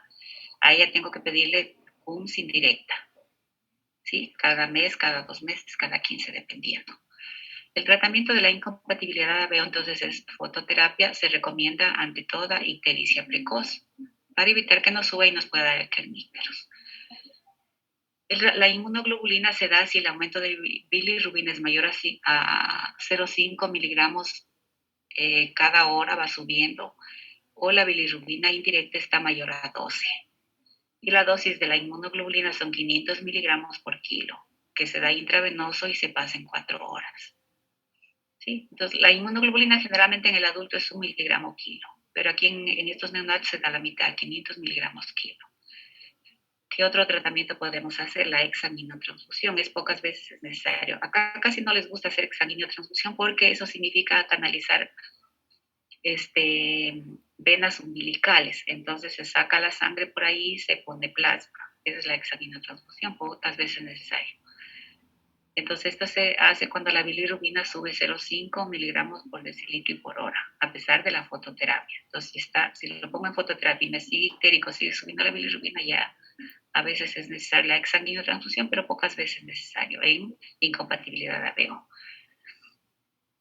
a ella tengo que pedirle CUMS indirecta, ¿sí? Cada mes, cada 2 meses, cada 15, dependiendo. El tratamiento de la incompatibilidad de ABO, entonces, es fototerapia, se recomienda ante toda ictericia precoz, para evitar que nos suba y nos pueda dar kernípteros. La inmunoglobulina se da si el aumento de bilirrubina es mayor a 0,5 miligramos cada hora, va subiendo, o la bilirrubina indirecta está mayor a 12. Y la dosis de la inmunoglobulina son 500 miligramos por kilo, que se da intravenoso y se pasa en 4 horas. ¿Sí? Entonces, la inmunoglobulina generalmente en el adulto es 1 miligramo kilo, pero aquí en estos neonatos se da la mitad, 500 miligramos kilo. ¿Qué otro tratamiento podemos hacer? La exsanguinotransfusión. Es pocas veces necesario. Acá casi no les gusta hacer exsanguinotransfusión porque eso significa canalizar venas umbilicales. Entonces se saca la sangre por ahí y se pone plasma. Esa es la exsanguinotransfusión, pocas veces necesario. Entonces esto se hace cuando la bilirrubina sube 0,5 miligramos por decilitro y por hora, a pesar de la fototerapia. Entonces si lo pongo en fototerapia y me sigue ictérico, sigue subiendo la bilirrubina, ya a veces es necesaria la exsanguinotransfusión, pero pocas veces es necesario en incompatibilidad de ABO.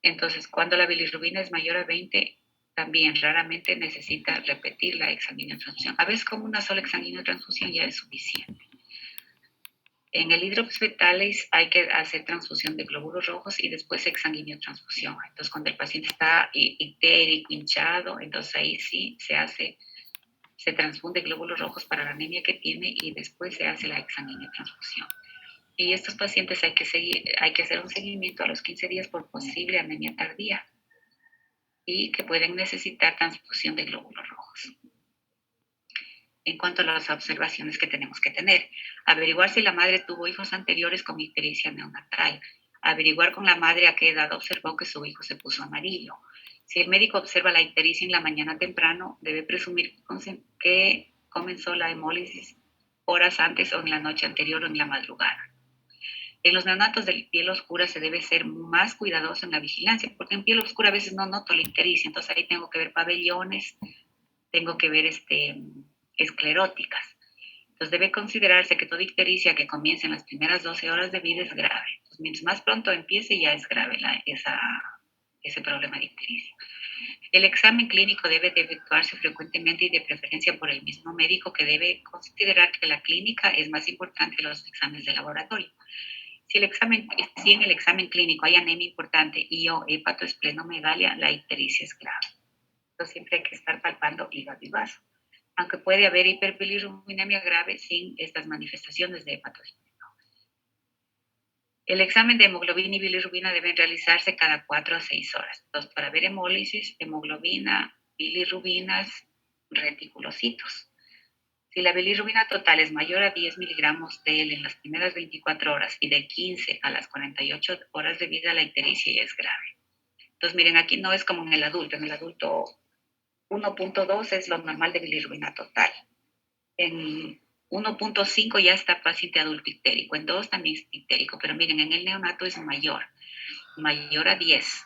Entonces, cuando la bilirrubina es mayor a 20, también raramente necesita repetir la exsanguinotransfusión. A veces con una sola exsanguinotransfusión ya es suficiente. En el hidrops fetalis hay que hacer transfusión de glóbulos rojos y después exsanguinotransfusión. Entonces, cuando el paciente está ictérico, hinchado, entonces ahí sí se transfunde glóbulos rojos para la anemia que tiene y después se hace la exsanguinotransfusión. Y estos pacientes hay que hacer un seguimiento a los 15 días por posible anemia tardía y que pueden necesitar transfusión de glóbulos rojos. En cuanto a las observaciones que tenemos que tener, averiguar si la madre tuvo hijos anteriores con ictericia neonatal, averiguar con la madre a qué edad observó que su hijo se puso amarillo. Si el médico observa la ictericia en la mañana temprano, debe presumir que comenzó la hemólisis horas antes o en la noche anterior o en la madrugada. En los neonatos de piel oscura se debe ser más cuidadoso en la vigilancia, porque en piel oscura a veces no noto la ictericia, entonces ahí tengo que ver pabellones, tengo que ver escleróticas. Entonces debe considerarse que toda ictericia que comience en las primeras 12 horas de vida es grave. Entonces, mientras más pronto empiece, ya es grave ese problema de ictericia. El examen clínico debe de efectuarse frecuentemente y de preferencia por el mismo médico, que debe considerar que la clínica es más importante que los exámenes de laboratorio. Si en el examen clínico hay anemia importante y o hepatoesplenomegalia, la ictericia es grave. Entonces siempre hay que estar palpando hígado y vaso, aunque puede haber hiperbilirubinemia grave sin estas manifestaciones de hepatoesplenomegalia. El examen de hemoglobina y bilirrubina deben realizarse cada 4 a 6 horas. Entonces, para ver hemólisis, hemoglobina, bilirrubinas, reticulocitos. Si la bilirrubina total es mayor a 10 miligramos de él en las primeras 24 horas y de 15 a las 48 horas de vida, la ictericia ya es grave. Entonces, miren, aquí no es como en el adulto. En el adulto 1.2 es lo normal de bilirrubina total. En 1.5 ya está paciente adulto ictérico, en 2 también es ictérico, pero miren, en el neonato es mayor a 10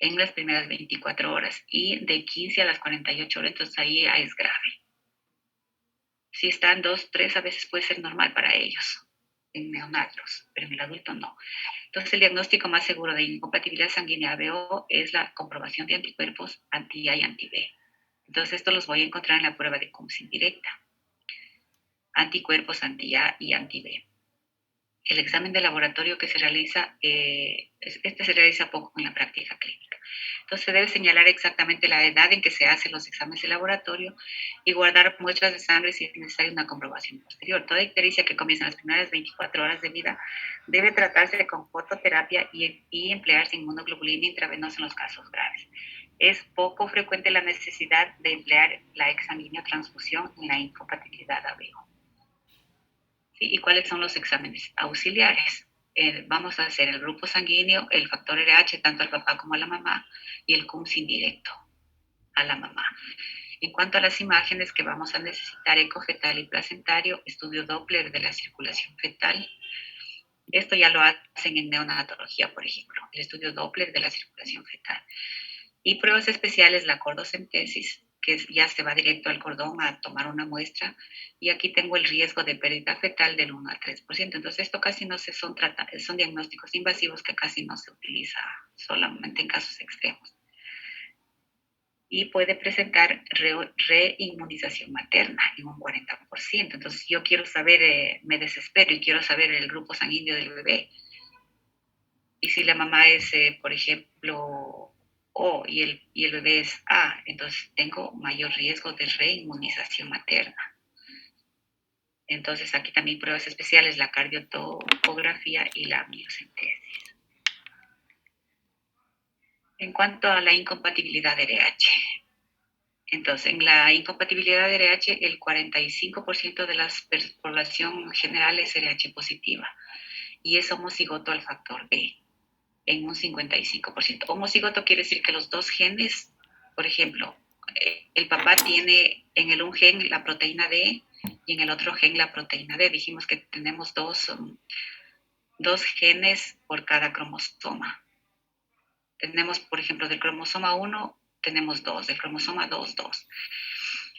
en las primeras 24 horas y de 15 a las 48 horas, entonces ahí ya es grave. Si están 2, 3, a veces puede ser normal para ellos, en neonatos, pero en el adulto no. Entonces el diagnóstico más seguro de incompatibilidad sanguínea ABO es la comprobación de anticuerpos anti-A y anti-B. Entonces esto los voy a encontrar en la prueba de Coombs indirecta. Anticuerpos anti-A y anti-B. El examen de laboratorio que se realiza, se realiza poco en la práctica clínica. Entonces se debe señalar exactamente la edad en que se hacen los exámenes de laboratorio y guardar muestras de sangre si es necesaria una comprobación posterior. Toda ictericia que comienza en las primeras 24 horas de vida debe tratarse con fototerapia y emplearse inmunoglobulina intravenosa en los casos graves. Es poco frecuente la necesidad de emplear la exsanguíneo-transfusión en la incompatibilidad ABO. ¿Sí? ¿Y cuáles son los exámenes auxiliares? Vamos a hacer el grupo sanguíneo, el factor RH, tanto al papá como a la mamá, y el Coombs indirecto a la mamá. En cuanto a las imágenes que vamos a necesitar, eco fetal y placentario, estudio Doppler de la circulación fetal. Esto ya lo hacen en neonatología, por ejemplo, el estudio Doppler de la circulación fetal. Y pruebas especiales, la cordocentesis, que ya se va directo al cordón a tomar una muestra, y aquí tengo el riesgo de pérdida fetal del 1 al 3%. Entonces, esto casi no son diagnósticos invasivos que casi no se utiliza, solamente en casos extremos. Y puede presentar reinmunización materna en un 40%. Entonces, yo quiero saber, me desespero y quiero saber el grupo sanguíneo del bebé. Y si la mamá es, por ejemplo, O y el bebé es A, entonces tengo mayor riesgo de reinmunización materna. Entonces aquí también pruebas especiales, la cardiotocografía y la amniocentesis. En cuanto a la incompatibilidad de RH, entonces en la incompatibilidad de RH el 45% de la población general es RH positiva y es homocigoto al factor B en un 55%. Homocigoto quiere decir que los dos genes, por ejemplo, el papá tiene en el un gen la proteína D y en el otro gen la proteína D. Dijimos que tenemos dos genes por cada cromosoma. Tenemos, por ejemplo, del cromosoma 1 tenemos 2, del cromosoma 2, 2.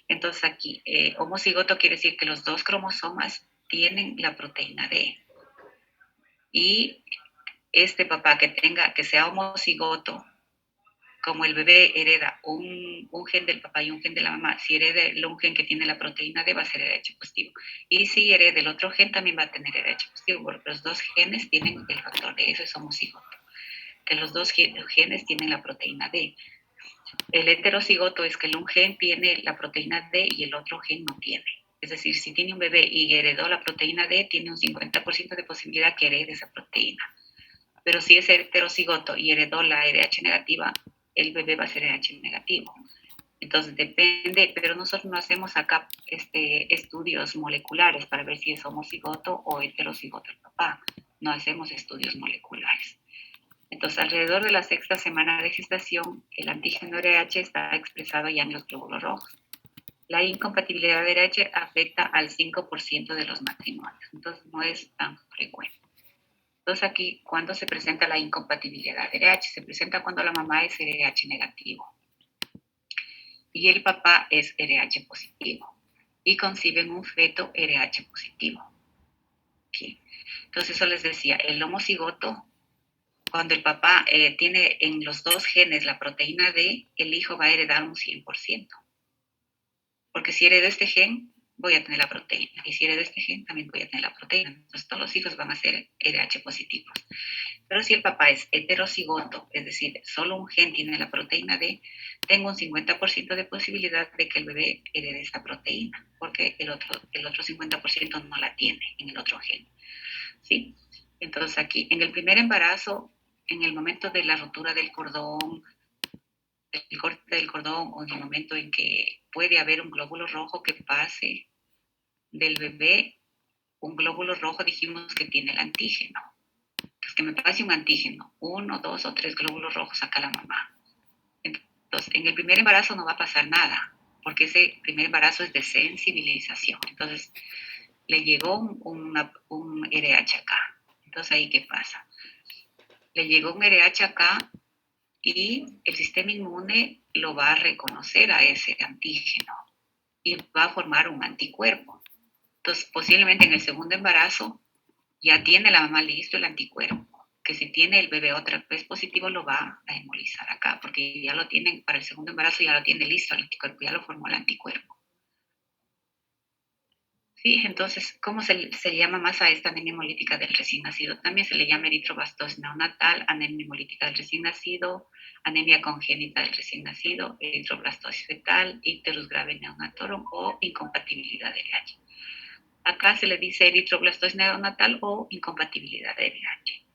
Entonces aquí, homocigoto quiere decir que los dos cromosomas tienen la proteína D. Y este papá que sea homocigoto, como el bebé hereda un gen del papá y un gen de la mamá, si hereda un gen que tiene la proteína D va a ser RH positivo. Y si hereda el otro gen también va a tener RH positivo, porque los dos genes tienen el factor D, eso es homocigoto, que los dos genes tienen la proteína D. El heterocigoto es que un gen tiene la proteína D y el otro gen no tiene. Es decir, si tiene un bebé y heredó la proteína D, tiene un 50% de posibilidad que herede esa proteína. Pero si es heterocigoto y heredó la RH negativa, el bebé va a ser RH negativo. Entonces depende, pero nosotros no hacemos acá estudios moleculares para ver si es homocigoto o heterocigoto el papá. No hacemos estudios moleculares. Entonces, alrededor de la sexta semana de gestación, el antígeno RH está expresado ya en los glóbulos rojos. La incompatibilidad de RH afecta al 5% de los matrimonios, entonces no es tan frecuente. Entonces aquí, ¿cuándo se presenta la incompatibilidad de RH? Se presenta cuando la mamá es RH negativo y el papá es RH positivo. y conciben un feto RH positivo. ¿Sí? Entonces eso les decía, el homocigoto, cuando el papá tiene en los dos genes la proteína D, el hijo va a heredar un 100%. Porque si heredo este gen, voy a tener la proteína. Y si heredo este gen, también voy a tener la proteína. Entonces todos los hijos van a ser RH positivos. Pero si el papá es heterocigoto, es decir, solo un gen tiene la proteína D, tengo un 50% de posibilidad de que el bebé herede esta proteína, porque el otro 50% no la tiene en el otro gen. ¿Sí? Entonces aquí, en el primer embarazo, en el momento de la rotura del cordón, el corte del cordón, o en el momento en que puede haber un glóbulo rojo que pase del bebé, un glóbulo rojo dijimos que tiene el antígeno. Entonces, que me pase un antígeno, 1, 2 o 3 glóbulos rojos saca la mamá. Entonces, en el primer embarazo no va a pasar nada, porque ese primer embarazo es de sensibilización. Entonces, le llegó un RH acá. Entonces, ¿ahí qué pasa? Le llegó un RH acá y el sistema inmune lo va a reconocer a ese antígeno y va a formar un anticuerpo. Entonces, posiblemente en el segundo embarazo ya tiene la mamá listo el anticuerpo, que si tiene el bebé otra vez positivo lo va a hemolizar acá, porque ya lo tienen para el segundo embarazo, ya lo tiene listo el anticuerpo, ya lo formó el anticuerpo. Sí, entonces, ¿cómo se llama más a esta anemia hemolítica del recién nacido? También se le llama eritroblastosis neonatal, anemia hemolítica del recién nacido, anemia congénita del recién nacido, eritroblastosis fetal, icterus grave neonatorum o incompatibilidad de RH. Acá se le dice eritroblastosis neonatal o incompatibilidad de RH.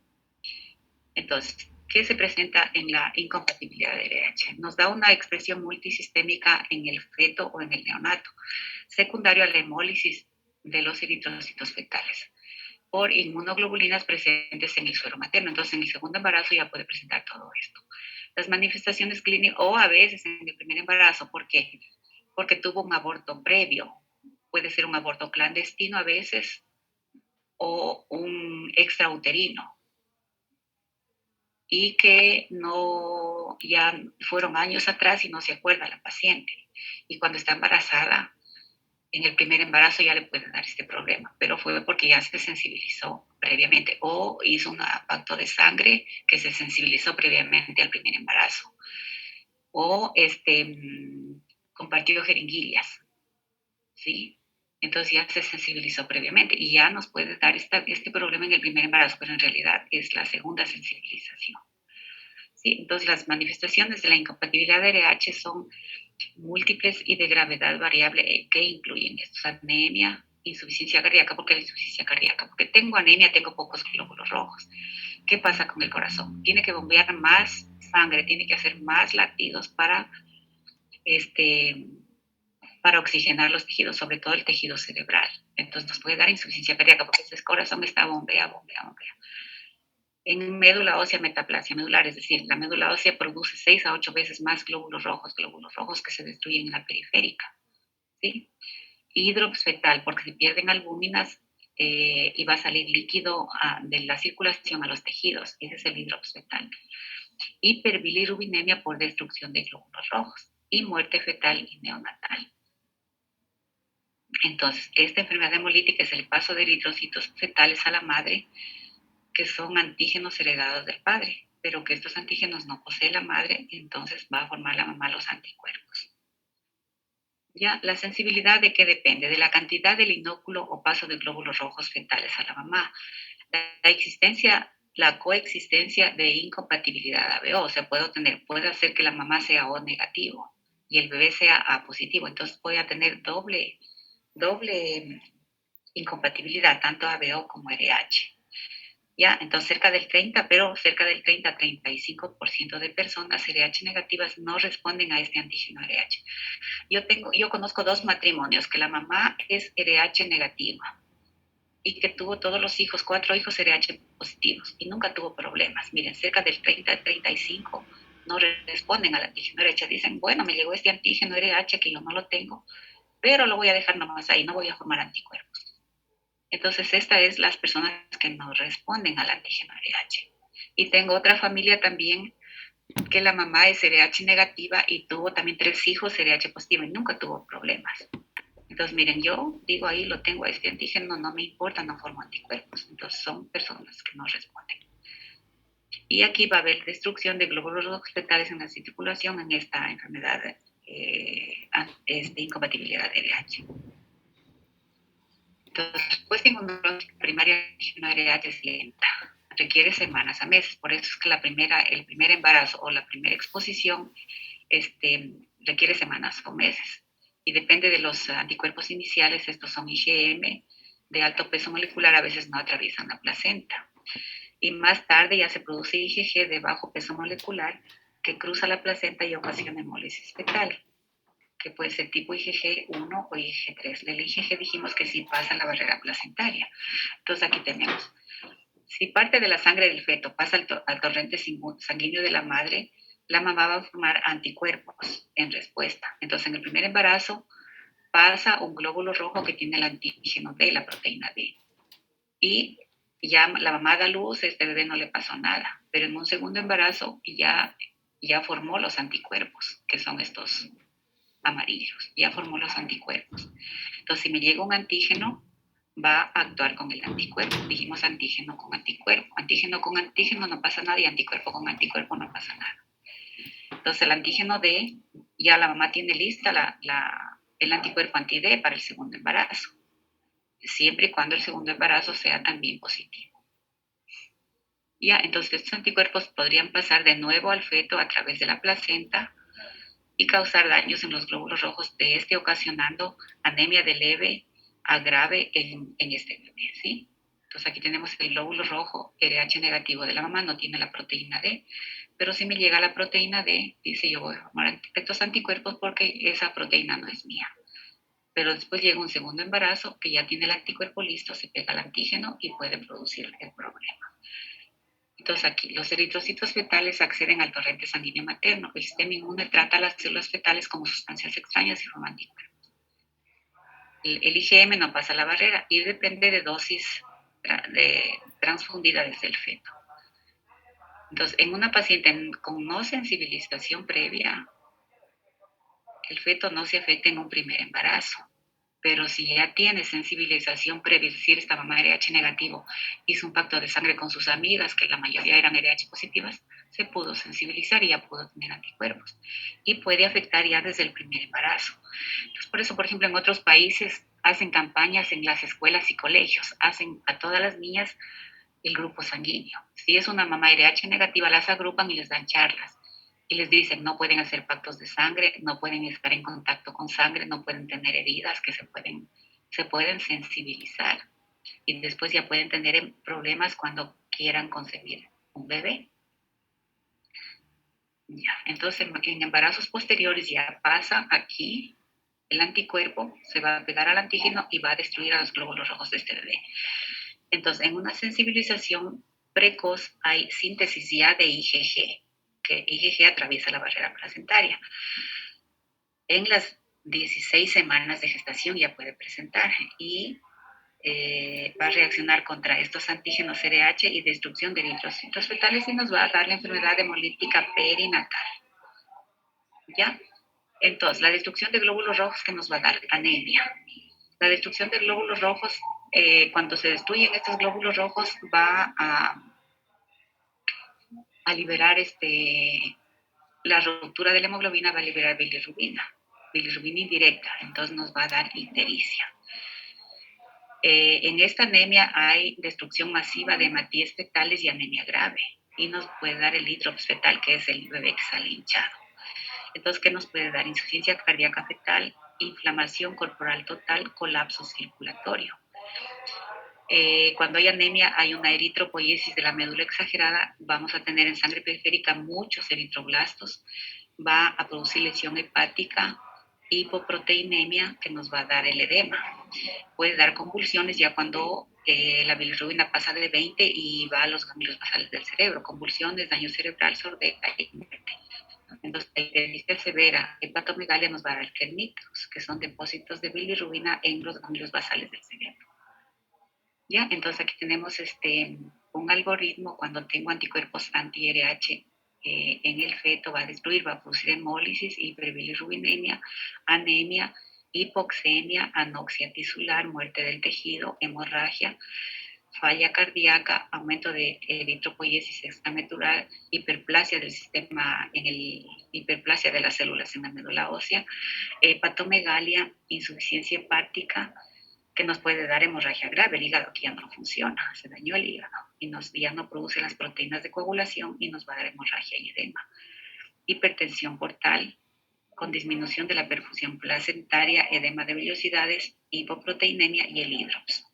Entonces, ¿qué se presenta en la incompatibilidad de RH? Nos da una expresión multisistémica en el feto o en el neonato, secundario a la hemólisis de los eritrocitos fetales, por inmunoglobulinas presentes en el suero materno. Entonces, en el segundo embarazo ya puede presentar todo esto. Las manifestaciones clínicas, o a veces en el primer embarazo, ¿por qué? Porque tuvo un aborto previo. Puede ser un aborto clandestino a veces o un extrauterino. Y que no, ya fueron años atrás y no se acuerda la paciente. Y cuando está embarazada, en el primer embarazo ya le puede dar este problema, pero fue porque ya se sensibilizó previamente o hizo un pacto de sangre que se sensibilizó previamente al primer embarazo o compartió jeringuillas, ¿sí? Entonces ya se sensibilizó previamente y ya nos puede dar este problema en el primer embarazo, pero en realidad es la segunda sensibilización. ¿Sí? Entonces las manifestaciones de la incompatibilidad de RH son múltiples y de gravedad variable que incluyen estos: anemia, insuficiencia cardíaca. ¿Por qué la insuficiencia cardíaca? Porque tengo anemia, tengo pocos glóbulos rojos. ¿Qué pasa con el corazón? Tiene que bombear más sangre, tiene que hacer más latidos para oxigenar los tejidos, sobre todo el tejido cerebral. Entonces nos puede dar insuficiencia cardíaca porque ese corazón está bombea. En médula ósea metaplasia medular, es decir, la médula ósea produce 6 a 8 veces más glóbulos rojos que se destruyen en la periférica, ¿sí? Hidrops fetal, porque se pierden albúminas y va a salir líquido de la circulación a los tejidos, ese es el hidrops fetal. Hiperbilirubinemia por destrucción de glóbulos rojos y muerte fetal y neonatal. Entonces, esta enfermedad hemolítica es el paso de eritrocitos fetales a la madre, que son antígenos heredados del padre, pero que estos antígenos no posee la madre, entonces va a formar la mamá los anticuerpos. Ya, la sensibilidad, ¿de qué depende? De la cantidad del inóculo o paso de glóbulos rojos fetales a la mamá. La coexistencia de incompatibilidad ABO, o sea, puede hacer que la mamá sea O negativo y el bebé sea A positivo, entonces voy a tener doble incompatibilidad, tanto ABO como RH. Ya, entonces cerca del 30 a 35% de personas RH negativas no responden a este antígeno RH. Yo conozco 2 matrimonios que la mamá es RH negativa y que tuvo todos los hijos, 4 hijos RH positivos y nunca tuvo problemas. Miren, cerca del 30 a 35 no responden al antígeno RH. Dicen, bueno, me llegó este antígeno RH que yo no lo tengo, pero lo voy a dejar nomás ahí, no voy a formar anticuerpos. Entonces, esta es las personas que no responden al antígeno RH. Y tengo otra familia también que la mamá es RH negativa y tuvo también 3 hijos RH positivo y nunca tuvo problemas. Entonces, miren, yo digo ahí lo tengo a este antígeno, no me importa, no formo anticuerpos. Entonces, son personas que no responden. Y aquí va a haber destrucción de glóbulos rojos fetales en la circulación en esta enfermedad de incompatibilidad de RH. Entonces, la respuesta inmunológica primaria de RH es lenta, requiere semanas a meses. Por eso es que el primer embarazo o la primera exposición requiere semanas o meses. Y depende de los anticuerpos iniciales, estos son IgM de alto peso molecular, a veces no atraviesan la placenta. Y más tarde ya se produce IgG de bajo peso molecular que cruza la placenta y ocasiona hemólisis fetal, que puede ser tipo IgG1 o IgG3. El IgG dijimos que sí pasa la barrera placentaria. Entonces aquí tenemos, si parte de la sangre del feto pasa al torrente sanguíneo de la madre, la mamá va a formar anticuerpos en respuesta. Entonces en el primer embarazo pasa un glóbulo rojo que tiene el antígeno D, la proteína D. Y ya la mamá da luz, este bebé no le pasó nada, pero en un segundo embarazo ya formó los anticuerpos, que son estos amarillos, ya formó los anticuerpos. Entonces, si me llega un antígeno, va a actuar con el anticuerpo. Dijimos antígeno con antígeno no pasa nada y anticuerpo con anticuerpo no pasa nada. Entonces, el antígeno D, ya la mamá tiene lista el anticuerpo anti-D para el segundo embarazo, siempre y cuando el segundo embarazo sea también positivo. Ya, entonces estos anticuerpos podrían pasar de nuevo al feto a través de la placenta y causar daños en los glóbulos rojos de ocasionando anemia de leve a grave en este bebé, ¿sí? Entonces aquí tenemos el glóbulo rojo RH negativo de la mamá, no tiene la proteína D, pero si me llega la proteína D, dice yo voy a formar estos anticuerpos porque esa proteína no es mía. Pero después llega un segundo embarazo que ya tiene el anticuerpo listo, se pega el antígeno y puede producir el problema. Entonces aquí, los eritrocitos fetales acceden al torrente sanguíneo materno. El sistema inmune trata a las células fetales como sustancias extrañas y forma anticuerpos. El IgM no pasa la barrera y depende de dosis transfundida desde el feto. Entonces, en una paciente con no sensibilización previa, el feto no se afecta en un primer embarazo. Pero si ya tiene sensibilización previa, es decir, esta mamá RH negativo, hizo un pacto de sangre con sus amigas, que la mayoría eran RH positivas, se pudo sensibilizar y ya pudo tener anticuerpos. Y puede afectar ya desde el primer embarazo. Entonces, por eso, por ejemplo, en otros países hacen campañas en las escuelas y colegios, hacen a todas las niñas el grupo sanguíneo. Si es una mamá RH negativa, las agrupan y les dan charlas y les dicen no pueden hacer pactos de sangre, no pueden estar en contacto con sangre, no pueden tener heridas que se pueden sensibilizar y después ya pueden tener problemas cuando quieran concebir un bebé. Ya, entonces en embarazos posteriores ya pasa aquí el anticuerpo, se va a pegar al antígeno y va a destruir a los glóbulos rojos de este bebé. Entonces, en una sensibilización precoz hay síntesis ya de IgG, que IgG atraviesa la barrera placentaria. En las 16 semanas de gestación ya puede presentar y va a reaccionar contra estos antígenos RH y destrucción de eritrocitos fetales y nos va a dar la enfermedad hemolítica perinatal. ¿Ya? Entonces, la destrucción de glóbulos rojos que nos va a dar anemia. La destrucción de glóbulos rojos, cuando se destruyen estos glóbulos rojos, va a liberar la ruptura de la hemoglobina, va a liberar bilirrubina indirecta, entonces nos va a dar ictericia. En esta anemia hay destrucción masiva de hematíes fetales y anemia grave, y nos puede dar el hidrops fetal, que es el bebé que sale hinchado. Entonces, ¿qué nos puede dar? Insuficiencia cardíaca fetal, inflamación corporal total, colapso circulatorio. Cuando hay anemia, hay una eritropoiesis de la médula exagerada, vamos a tener en sangre periférica muchos eritroblastos, va a producir lesión hepática, hipoproteinemia, que nos va a dar el edema. Puede dar convulsiones ya cuando la bilirrubina pasa de 20 y va a los ganglios basales del cerebro, convulsiones, daño cerebral, sordera y muerte. Entonces, la ictericia severa, hepatomegalia nos va a dar kernicterus, que son depósitos de bilirrubina en los ganglios basales del cerebro. ¿Ya? Entonces aquí tenemos un algoritmo. Cuando tengo anticuerpos anti-RH en el feto, va a destruir, va a producir hemólisis, hiperbilirrubinemia, anemia hipoxemia, anoxia tisular, muerte del tejido, hemorragia, falla cardíaca, aumento de eritropoiesis extramedular, hiperplasia del sistema, hiperplasia de las células en la médula ósea, hepatomegalia, insuficiencia hepática, que nos puede dar hemorragia grave. El hígado que ya no funciona, se dañó el hígado y ya no produce las proteínas de coagulación y nos va a dar hemorragia y edema. Hipertensión portal, con disminución de la perfusión placentaria, edema de vellosidades, hipoproteinemia y el hidrops.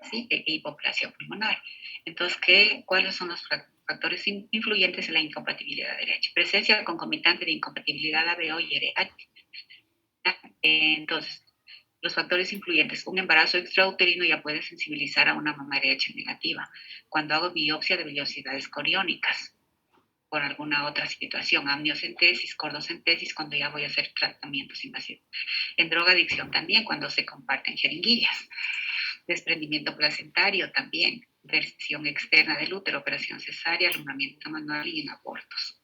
¿Sí? Hipoplasia pulmonar. Entonces, ¿cuáles son los factores influyentes en la incompatibilidad de RH? Presencia concomitante de incompatibilidad ABO y RH. Entonces, los factores influyentes, un embarazo extrauterino ya puede sensibilizar a una mamá RH negativa. Cuando hago biopsia de vellosidades coriónicas, por alguna otra situación, amniocentesis, cordocentesis, cuando ya voy a hacer tratamientos invasivos. En drogadicción también, cuando se comparten jeringuillas. Desprendimiento placentario también, versión externa del útero, operación cesárea, alumbramiento manual y en abortos.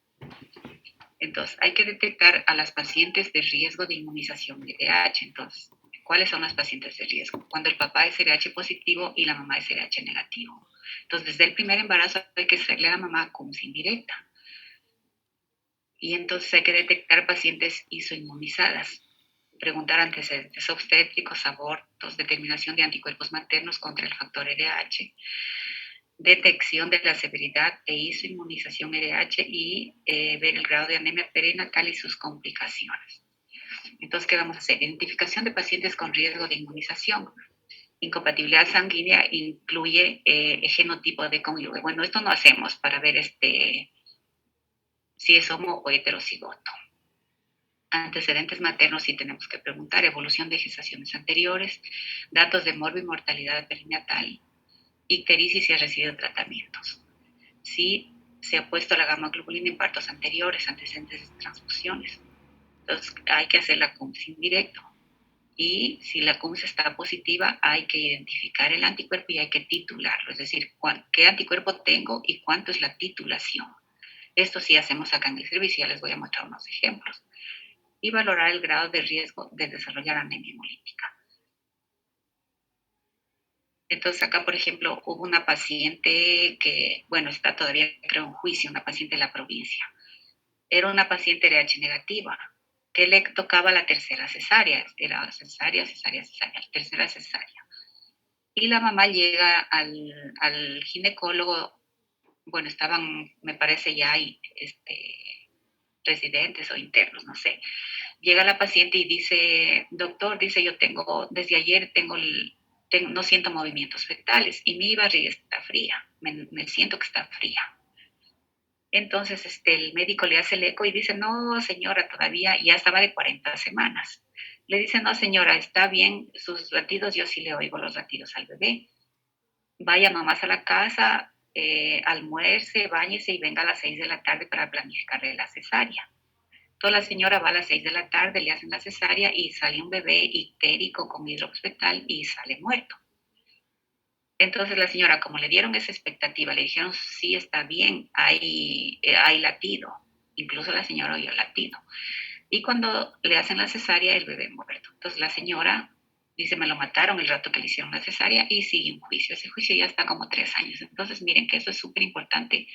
Entonces, hay que detectar a las pacientes de riesgo de inmunización de RH. Entonces, ¿cuáles son las pacientes de riesgo? Cuando el papá es RH positivo y la mamá es RH negativo. Entonces, desde el primer embarazo hay que hacerle a la mamá CUMS indirecta. Y entonces hay que detectar pacientes isoinmunizadas, preguntar antecedentes obstétricos, abortos, determinación de anticuerpos maternos contra el factor RH, detección de la severidad e isoinmunización RH y ver el grado de anemia perinatal y sus complicaciones. Entonces, ¿qué vamos a hacer? Identificación de pacientes con riesgo de inmunización. Incompatibilidad sanguínea incluye genotipo de cónyuge. Bueno, esto no hacemos para ver si es homo o heterocigoto. Antecedentes maternos sí tenemos que preguntar, evolución de gestaciones anteriores, datos de morbo y mortalidad perinatal, ictericia si ha recibido tratamientos. Si se ha puesto la gamma globulina en partos anteriores, antecedentes de transfusiones. Entonces hay que hacer la CUMS indirecto. Y si la CUMS está positiva, hay que identificar el anticuerpo y hay que titularlo, es decir, qué anticuerpo tengo y cuánto es la titulación. Esto sí hacemos acá en el servicio, ya les voy a mostrar unos ejemplos. Y valorar el grado de riesgo de desarrollar anemia hemolítica. Entonces acá, por ejemplo, hubo una paciente que, bueno, está todavía, creo, en juicio, una paciente de la provincia. Era una paciente RH negativa, que le tocaba la tercera cesárea. Era cesárea, tercera cesárea. Y la mamá llega al ginecólogo, bueno, estaban, me parece ya residentes o internos, no sé. Llega la paciente y dice, doctor, dice, yo desde ayer no siento movimientos fetales y mi barriga está fría, me siento que está fría. Entonces el médico le hace el eco y dice, no señora, todavía ya estaba de 40 semanas. Le dice, no señora, está bien, sus latidos, yo sí le oigo los latidos al bebé. Vaya nomás a la casa, almuerce, báñese y venga a las 6 de la tarde para planificarle la cesárea. Entonces la señora va a las 6 de la tarde, le hacen la cesárea y sale un bebé ictérico con hidrops fetal y sale muerto. Entonces la señora, como le dieron esa expectativa, le dijeron, sí, está bien, hay latido. Incluso la señora oyó latido. Y cuando le hacen la cesárea, el bebé muerto. Entonces la señora dice, me lo mataron el rato que le hicieron la cesárea y sigue un juicio. Ese juicio ya está como 3 años. Entonces miren que eso es súper importante,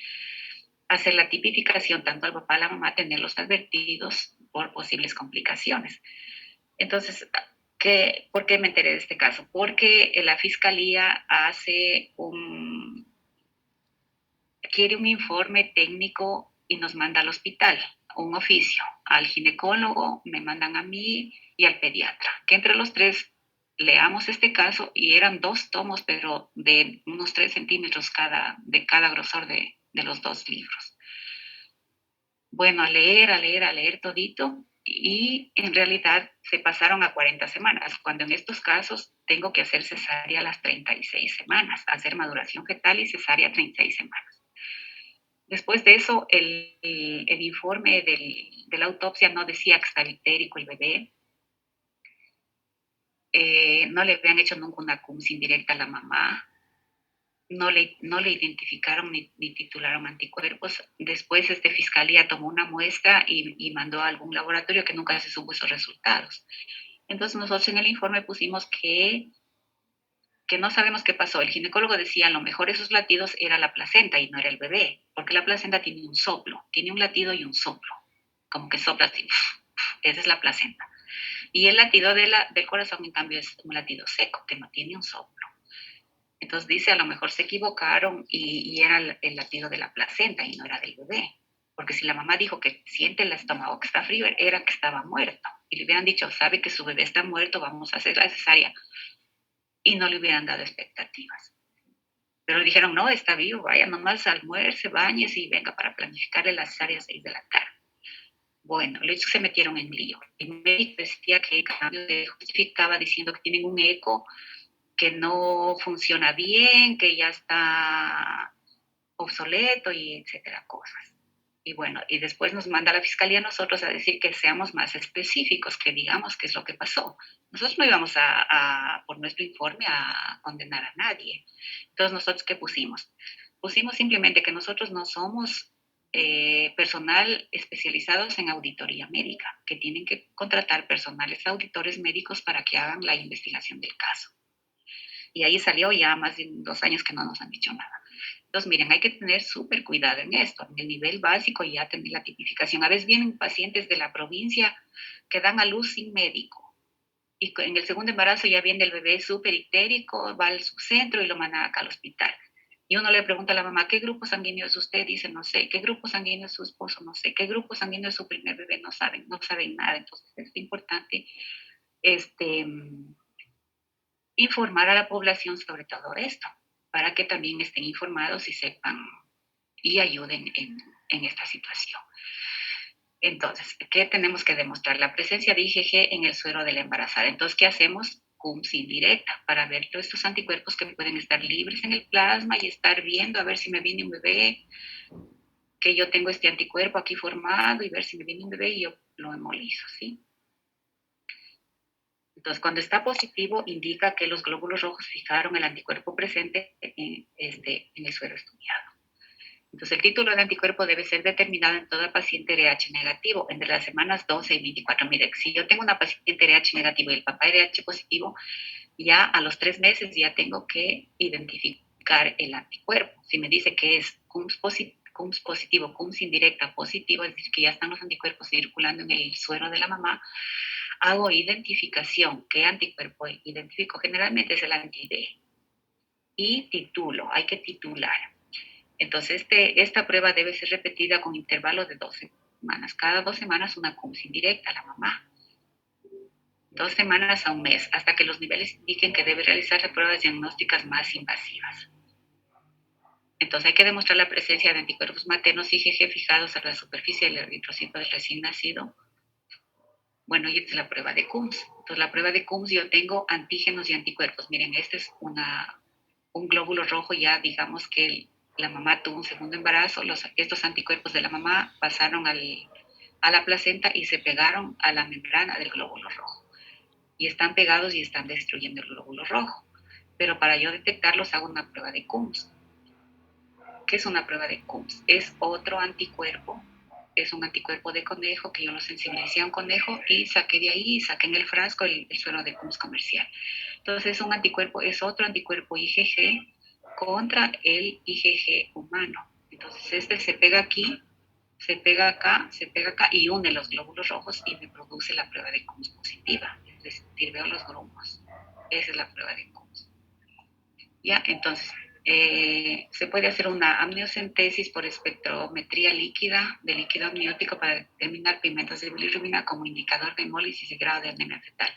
hacer la tipificación, tanto al papá a la mamá, tenerlos advertidos por posibles complicaciones. Entonces, ¿por qué me enteré de este caso? Porque la fiscalía quiere un informe técnico y nos manda al hospital, un oficio, al ginecólogo, me mandan a mí y al pediatra, que entre los tres leamos este caso y eran 2 tomos, pero de unos 3 centímetros de cada grosor de los 2 libros. Bueno, a leer todito y en realidad se pasaron a 40 semanas, cuando en estos casos tengo que hacer cesárea a las 36 semanas, hacer maduración fetal y cesárea a 36 semanas. Después de eso, el informe de la autopsia no decía que estaba ictérico el bebé, no le habían hecho nunca una CUMS indirecta a la mamá, no le identificaron ni titularon anticuerpos. Después fiscalía tomó una muestra y mandó a algún laboratorio que nunca se supo esos resultados. Entonces nosotros en el informe pusimos que no sabemos qué pasó. El ginecólogo decía, a lo mejor esos latidos era la placenta y no era el bebé, porque la placenta tiene un soplo, tiene un latido y un soplo, como que sopla así, esa es la placenta. Y el latido del corazón, en cambio, es un latido seco, que no tiene un soplo. Entonces dice, a lo mejor se equivocaron y era el latido de la placenta y no era del bebé. Porque si la mamá dijo que siente el estómago que está frío, era que estaba muerto. Y le hubieran dicho, sabe que su bebé está muerto, vamos a hacer la cesárea. Y no le hubieran dado expectativas. Pero dijeron, no, está vivo, vaya nomás, almuerce, bañese y venga para planificarle la cesárea a 6 de la tarde. Bueno, lo hecho que se metieron en lío. El médico decía que el cambio se justificaba diciendo que tienen un eco que no funciona bien, que ya está obsoleto y etcétera, cosas. Y bueno, y después nos manda la fiscalía a nosotros a decir que seamos más específicos, que digamos qué es lo que pasó. Nosotros no íbamos por nuestro informe a condenar a nadie. Entonces, ¿nosotros qué pusimos? Pusimos simplemente que nosotros no somos personal especializados en auditoría médica, que tienen que contratar personales auditores médicos para que hagan la investigación del caso. Y ahí salió ya más de 2 años que no nos han dicho nada. Entonces, miren, hay que tener súper cuidado en esto. En el nivel básico ya tener la tipificación. A veces vienen pacientes de la provincia que dan a luz sin médico. Y en el segundo embarazo ya viene el bebé súper ictérico, va al subcentro y lo mandan acá al hospital. Y uno le pregunta a la mamá, ¿qué grupo sanguíneo es usted? Dice, no sé. ¿Qué grupo sanguíneo es su esposo? No sé. ¿Qué grupo sanguíneo es su primer bebé? No saben nada. Entonces, es importante este, informar a la población sobre todo esto, para que también estén informados y sepan y ayuden en esta situación. Entonces, ¿qué tenemos que demostrar? La presencia de IgG en el suero de la embarazada. Entonces, ¿qué hacemos? CUMS indirecta, para ver todos estos anticuerpos que pueden estar libres en el plasma y estar viendo a ver si me viene un bebé, que yo tengo este anticuerpo aquí formado y ver si me viene un bebé y yo lo hemolizo, ¿sí? Entonces, cuando está positivo, indica que los glóbulos rojos fijaron el anticuerpo presente en el suero estudiado. Entonces, el título de anticuerpo debe ser determinado en toda paciente RH negativo entre las semanas 12 y 24. Mire, si yo tengo una paciente RH negativo y el papá RH positivo, ya a los 3 meses ya tengo que identificar el anticuerpo. Si me dice que es CUMS positivo, CUMS indirecta positivo, es decir, que ya están los anticuerpos circulando en el suero de la mamá, hago identificación. ¿Qué anticuerpo identifico? Generalmente es el anti-D. Y titulo, hay que titular. Entonces, esta prueba debe ser repetida con intervalos de 2 semanas. Cada 2 semanas una CUMS indirecta a la mamá. 2 semanas a un mes, hasta que los niveles indiquen que debe realizarse pruebas diagnósticas más invasivas. Entonces, hay que demostrar la presencia de anticuerpos maternos IgG fijados a la superficie del eritrocito del recién nacido. Bueno, y esta es la prueba de CUMS. Entonces, la prueba de CUMS yo tengo antígenos y anticuerpos. Miren, este es un glóbulo rojo ya, digamos que la mamá tuvo un segundo embarazo, estos anticuerpos de la mamá pasaron a la placenta y se pegaron a la membrana del glóbulo rojo. Y están pegados y están destruyendo el glóbulo rojo. Pero para yo detectarlos hago una prueba de CUMS. ¿Qué es una prueba de CUMS? Es otro anticuerpo, es un anticuerpo de conejo que yo lo sensibilicé a un conejo y saqué de ahí, saqué en el frasco el suero de CUMS comercial. Entonces es un anticuerpo, es otro anticuerpo IgG contra el IgG humano. Entonces este se pega aquí, se pega acá y une los glóbulos rojos y me produce la prueba de CUMS positiva. Es decir, veo los grumos. Esa es la prueba de CUMS. Ya, entonces se puede hacer una amniocentesis por espectrometría líquida de líquido amniótico para determinar pigmentos de bilirrubina como indicador de hemólisis y grado de anemia fetal.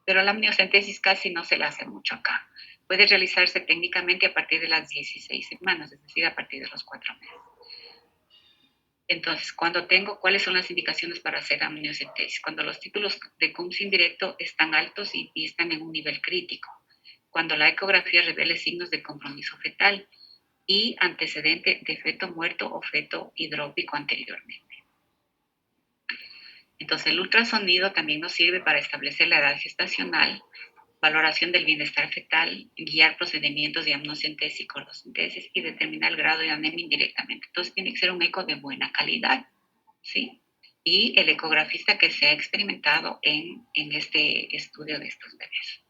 Pero la amniocentesis casi no se la hace mucho acá. Puede realizarse técnicamente a partir de las 16 semanas, es decir, a partir de los 4 meses. Entonces, ¿cuáles son las indicaciones para hacer amniocentesis? Cuando los títulos de CUMS indirecto están altos y están en un nivel crítico. Cuando la ecografía revele signos de compromiso fetal y antecedente de feto muerto o feto hidrópico anteriormente. Entonces, el ultrasonido también nos sirve para establecer la edad gestacional, valoración del bienestar fetal, guiar procedimientos de amniocentesis y cordocentesis y determinar el grado de anemia indirectamente. Entonces, tiene que ser un eco de buena calidad, ¿sí? y el ecografista que se ha experimentado en este estudio de estos bebés.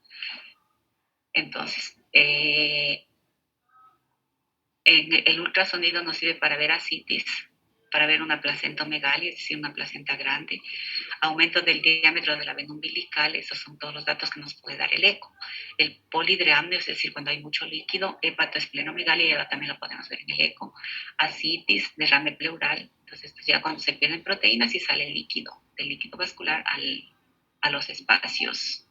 Entonces, el ultrasonido nos sirve para ver ascitis, para ver una placenta-megalia, es decir, una placenta grande, aumento del diámetro de la vena umbilical, esos son todos los datos que nos puede dar el eco. El polidreamnio, es decir, cuando hay mucho líquido, hepatoesplenomegalia, también lo podemos ver en el eco, ascitis, derrame pleural, entonces esto ya cuando se pierden proteínas y sale el líquido, del líquido vascular a los espacios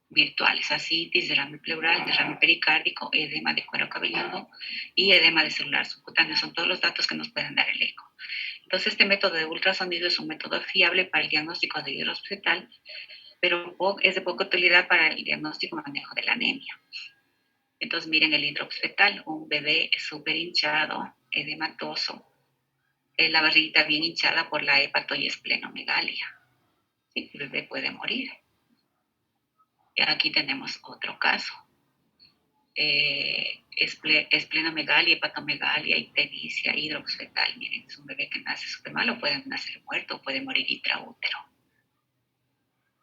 virtuales, ascitis, derrame pleural, derrame pericárdico, edema de cuero cabelludo y edema de celular subcutáneo, son todos los datos que nos pueden dar el eco. Entonces, este método de ultrasonido es un método fiable para el diagnóstico de hidrops fetal, pero es de poca utilidad para el diagnóstico y manejo de la anemia. Entonces, miren el hidrops fetal, un bebé súper hinchado, edematoso, la barriguita bien hinchada por la hepato y esplenomegalia. ¿Sí? El bebé puede morir. Y aquí tenemos otro caso. Esplenomegalia, hepatomegalia, ictericia, hidrops fetal. Miren, es un bebé que nace súper malo, puede nacer muerto, puede morir intraútero.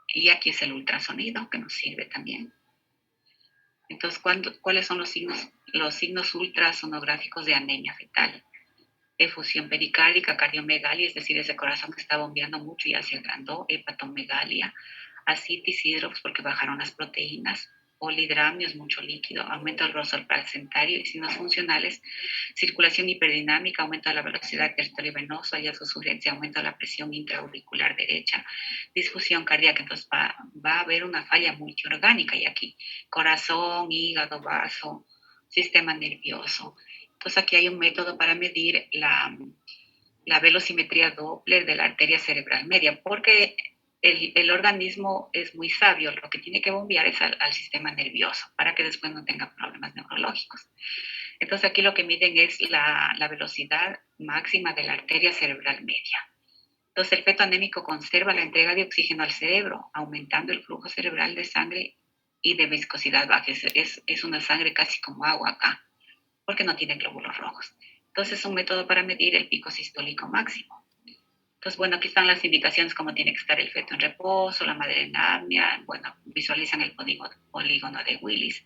Y aquí es el ultrasonido que nos sirve también. Entonces, ¿cuáles son los signos ultrasonográficos de anemia fetal? Efusión pericárdica, cardiomegalia, es decir, ese corazón que está bombeando mucho y ya se agrandó, hepatomegalia, ascitis, hidrops porque bajaron las proteínas, polidramios, mucho líquido, aumento del grosor placentario y signos funcionales, circulación hiperdinámica, aumento de la velocidad territorio venoso, hallazgo urgencia, aumento de la presión intraauricular derecha, disfunción cardíaca, entonces va a haber una falla multiorgánica y aquí corazón, hígado, vaso, sistema nervioso. Entonces aquí hay un método para medir la velocimetría Doppler de la arteria cerebral media, porque el organismo es muy sabio, lo que tiene que bombear es al sistema nervioso para que después no tenga problemas neurológicos. Entonces aquí lo que miden es la velocidad máxima de la arteria cerebral media. Entonces el feto anémico conserva la entrega de oxígeno al cerebro, aumentando el flujo cerebral de sangre y de viscosidad baja. Es una sangre casi como agua acá, porque no tiene glóbulos rojos. Entonces es un método para medir el pico sistólico máximo. Entonces, bueno, aquí están las indicaciones como tiene que estar el feto en reposo, la madre en apnea, bueno, visualizan el polígono de Willis,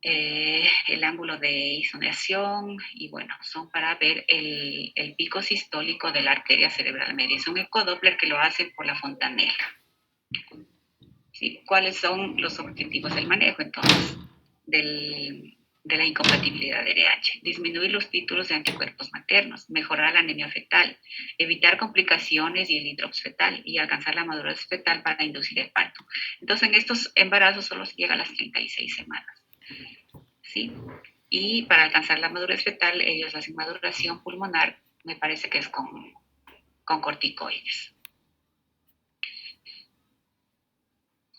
el ángulo de isonación y bueno, son para ver el pico sistólico de la arteria cerebral media. Es un ecodoppler que lo hacen por la fontanela. ¿Sí? ¿Cuáles son los objetivos del manejo entonces de la incompatibilidad de RH? Disminuir los títulos de anticuerpos maternos, mejorar la anemia fetal, evitar complicaciones y el hidrops fetal y alcanzar la madurez fetal para inducir el parto. Entonces, en estos embarazos solo se llega a las 36 semanas. ¿Sí? Y para alcanzar la madurez fetal, ellos hacen maduración pulmonar, me parece que es con corticoides.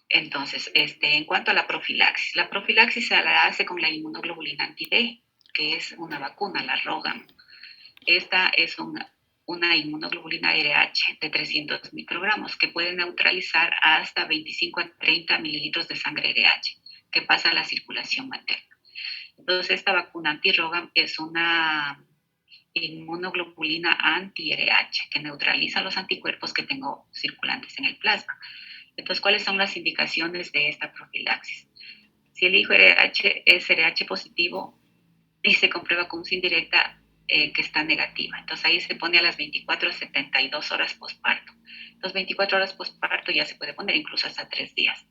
Entonces, en cuanto a la profilaxis se la hace con la inmunoglobulina anti-D, que es una vacuna, la Rogan. Esta es una inmunoglobulina RH de 300 microgramos que puede neutralizar hasta 25 a 30 mililitros de sangre RH que pasa a la circulación materna. Entonces, esta vacuna anti-Rogan es una inmunoglobulina anti-RH que neutraliza los anticuerpos que tengo circulantes en el plasma. Entonces, ¿cuáles son las indicaciones de esta profilaxis? Si el hijo es RH positivo y se comprueba con UCI indirecta que está negativa, entonces ahí se pone a las 24 a 72 horas posparto. Entonces, 24 horas posparto ya se puede poner incluso hasta 3 días.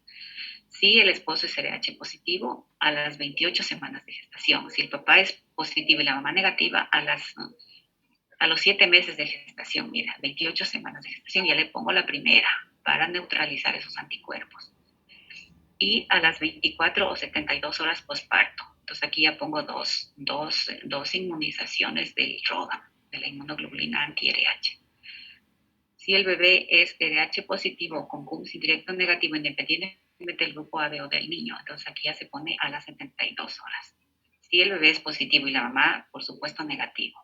Si el esposo es RH positivo, a las 28 semanas de gestación. Si el papá es positivo y la mamá negativa, a los 7 meses de gestación, mira, 28 semanas de gestación, ya le pongo la primera para neutralizar esos anticuerpos. Y a las 24 o 72 horas posparto. Entonces aquí ya pongo dos inmunizaciones del ROGAM, de la inmunoglobulina anti-RH. Si el bebé es RH positivo con CUMS indirecto negativo, independientemente del grupo AB o del niño, entonces aquí ya se pone a las 72 horas. Si el bebé es positivo y la mamá, por supuesto, negativo.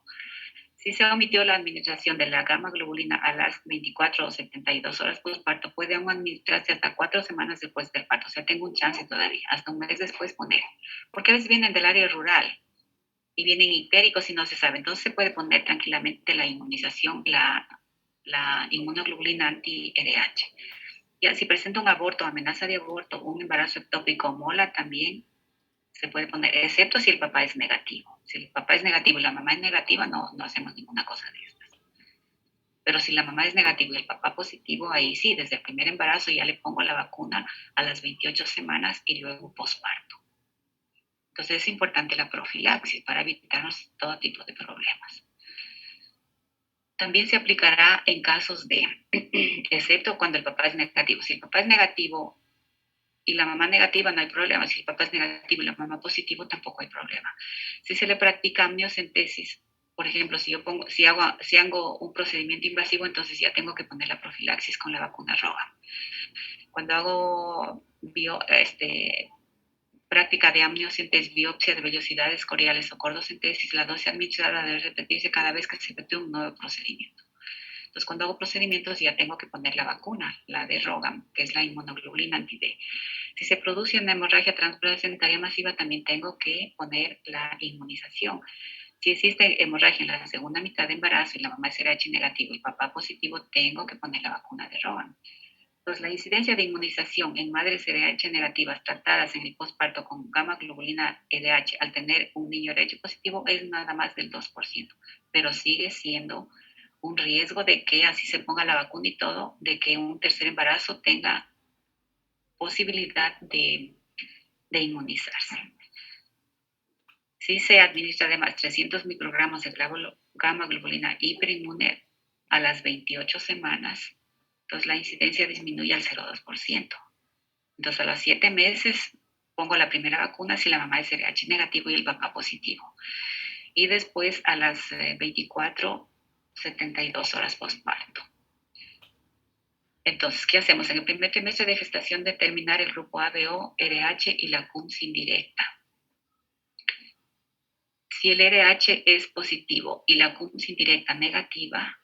Si se omitió la administración de la gamma globulina a las 24 o 72 horas postparto, puede aún administrarse hasta 4 semanas después del parto. O sea, tengo un chance todavía, hasta un mes después poner. Porque a veces vienen del área rural y vienen ictéricos y no se sabe. Entonces se puede poner tranquilamente la inmunización, la la inmunoglobulina anti-RH. Ya, si presenta un aborto, amenaza de aborto, un embarazo ectópico, mola, también se puede poner, excepto si el papá es negativo. Si el papá es negativo y la mamá es negativa, no hacemos ninguna cosa de estas. Pero si la mamá es negativa y el papá positivo, ahí sí, desde el primer embarazo ya le pongo la vacuna a las 28 semanas y luego posparto. Entonces es importante la profilaxis para evitarnos todo tipo de problemas. También se aplicará en casos de, excepto cuando el papá es negativo. Si el papá es negativo y la mamá negativa, no hay problema. Si el papá es negativo y la mamá positivo, tampoco hay problema. Si se le practica amniocentesis, por ejemplo, si hago un procedimiento invasivo, entonces ya tengo que poner la profilaxis con la vacuna Roga. Cuando hago práctica de amniocentesis, biopsia de vellosidades coriales o cordocentesis, la dosis administrada debe repetirse cada vez que se repite un nuevo procedimiento. Entonces, cuando hago procedimientos ya tengo que poner la vacuna, la de Rogam, que es la inmunoglobulina anti-D. Si se produce una hemorragia transplacentaria masiva, también tengo que poner la inmunización. Si existe hemorragia en la segunda mitad de embarazo y la mamá es RH negativo y papá positivo, tengo que poner la vacuna de Rogam. Entonces, la incidencia de inmunización en madres RH negativas tratadas en el posparto con gamma globulina EDH al tener un niño RH positivo es nada más del 2%, pero sigue siendo un riesgo de que así se ponga la vacuna y todo, de que un tercer embarazo tenga posibilidad de inmunizarse. Si se administra además 300 microgramos de gamma globulina hiperinmune a las 28 semanas, entonces la incidencia disminuye al 0,2%. Entonces a los 7 meses pongo la primera vacuna si la mamá es RH negativo y el papá positivo. Y después a las 24, 72 horas postparto. Entonces, ¿qué hacemos? En el primer trimestre de gestación determinar el grupo ABO, RH y la CUMS indirecta. Si el RH es positivo y la CUMS indirecta negativa,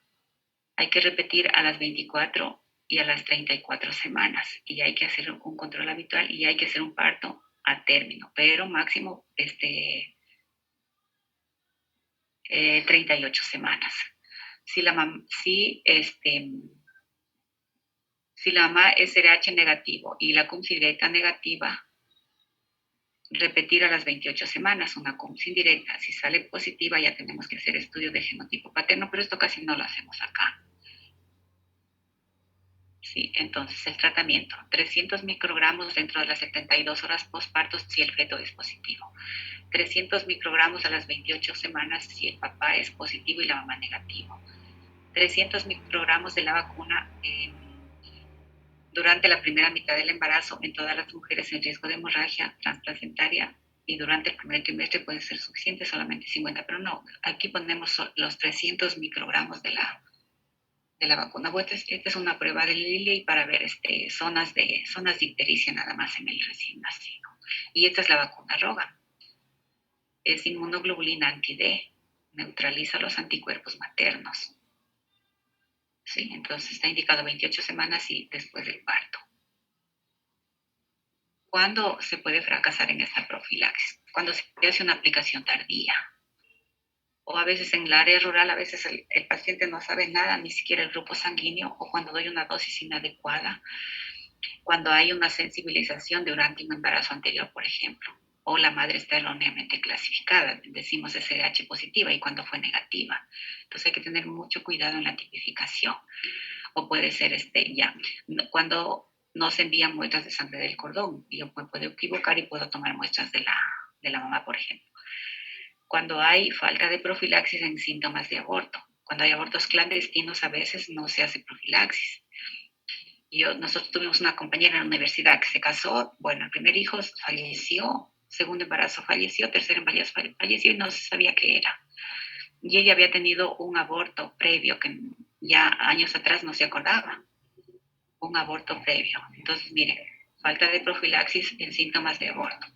hay que repetir a las 24 y a las 34 semanas y hay que hacer un control habitual y hay que hacer un parto a término, pero máximo 38 semanas. Si la mamá es RH negativo y la CUMS indirecta negativa, repetir a las 28 semanas una CUMS indirecta. Si sale positiva ya tenemos que hacer estudio de genotipo paterno, pero esto casi no lo hacemos acá. Sí, entonces el tratamiento, 300 microgramos dentro de las 72 horas postparto si el feto es positivo, 300 microgramos a las 28 semanas si el papá es positivo y la mamá negativo, 300 microgramos de la vacuna durante la primera mitad del embarazo en todas las mujeres en riesgo de hemorragia transplacentaria y durante el primer trimestre puede ser suficiente solamente 50, pero no, aquí ponemos los 300 microgramos de la vacuna. Bueno, esta es una prueba de Lilly para ver zonas de ictericia nada más en el recién nacido. Y esta es la vacuna Roga. Es inmunoglobulina anti-D, neutraliza los anticuerpos maternos. Sí, entonces está indicado 28 semanas y después del parto. ¿Cuándo se puede fracasar en esta profilaxis? Cuando se hace una aplicación tardía. O a veces en el área rural, a veces el paciente no sabe nada, ni siquiera el grupo sanguíneo, o cuando doy una dosis inadecuada, cuando hay una sensibilización durante un embarazo anterior, por ejemplo, o la madre está erróneamente clasificada, decimos SRH positiva y cuando fue negativa. Entonces hay que tener mucho cuidado en la tipificación. O puede ser cuando no se envían muestras de sangre del cordón, yo me puedo equivocar y puedo tomar muestras de la mamá, por ejemplo. Cuando hay falta de profilaxis en síntomas de aborto, cuando hay abortos clandestinos a veces no se hace profilaxis. Nosotros tuvimos una compañera en la universidad que se casó, bueno, el primer hijo falleció, segundo embarazo falleció, tercer embarazo falleció y no se sabía qué era. Y ella había tenido un aborto previo que ya años atrás no se acordaba, un aborto previo. Entonces, miren, falta de profilaxis en síntomas de aborto.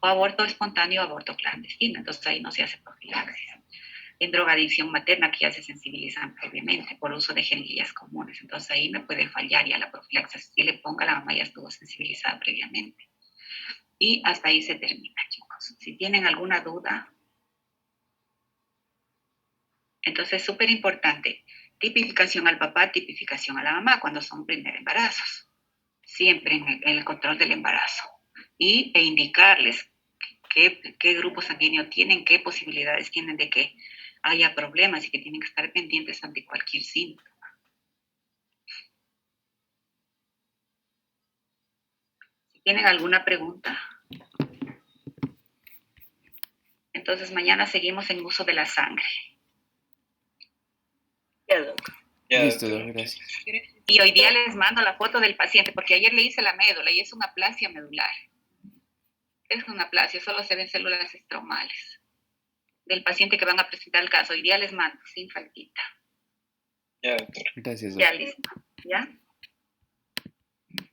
O aborto espontáneo o aborto clandestino, entonces ahí no se hace profilaxis. En drogadicción materna, que ya se sensibilizan previamente por uso de jeringuillas comunes, entonces ahí me puede fallar ya la profilaxis. Si le ponga, la mamá ya estuvo sensibilizada previamente. Y hasta ahí se termina, chicos. Si tienen alguna duda, entonces es súper importante Tipificación al papá, tipificación a la mamá cuando son primer embarazos. Siempre en el control del embarazo. E indicarles qué grupo sanguíneo tienen, qué posibilidades tienen de que haya problemas y que tienen que estar pendientes ante cualquier síntoma. Si tienen alguna pregunta, entonces mañana seguimos en uso de la sangre. Listo, Doc, gracias. Y hoy día les mando la foto del paciente, porque ayer le hice la médula y es una aplasia medular. Es una aplasia, solo se ven células estromales del paciente que van a presentar el caso. Hoy día les mando, sin faltita. Ya, doctora. Gracias, Doc. Ya listo, ¿ya?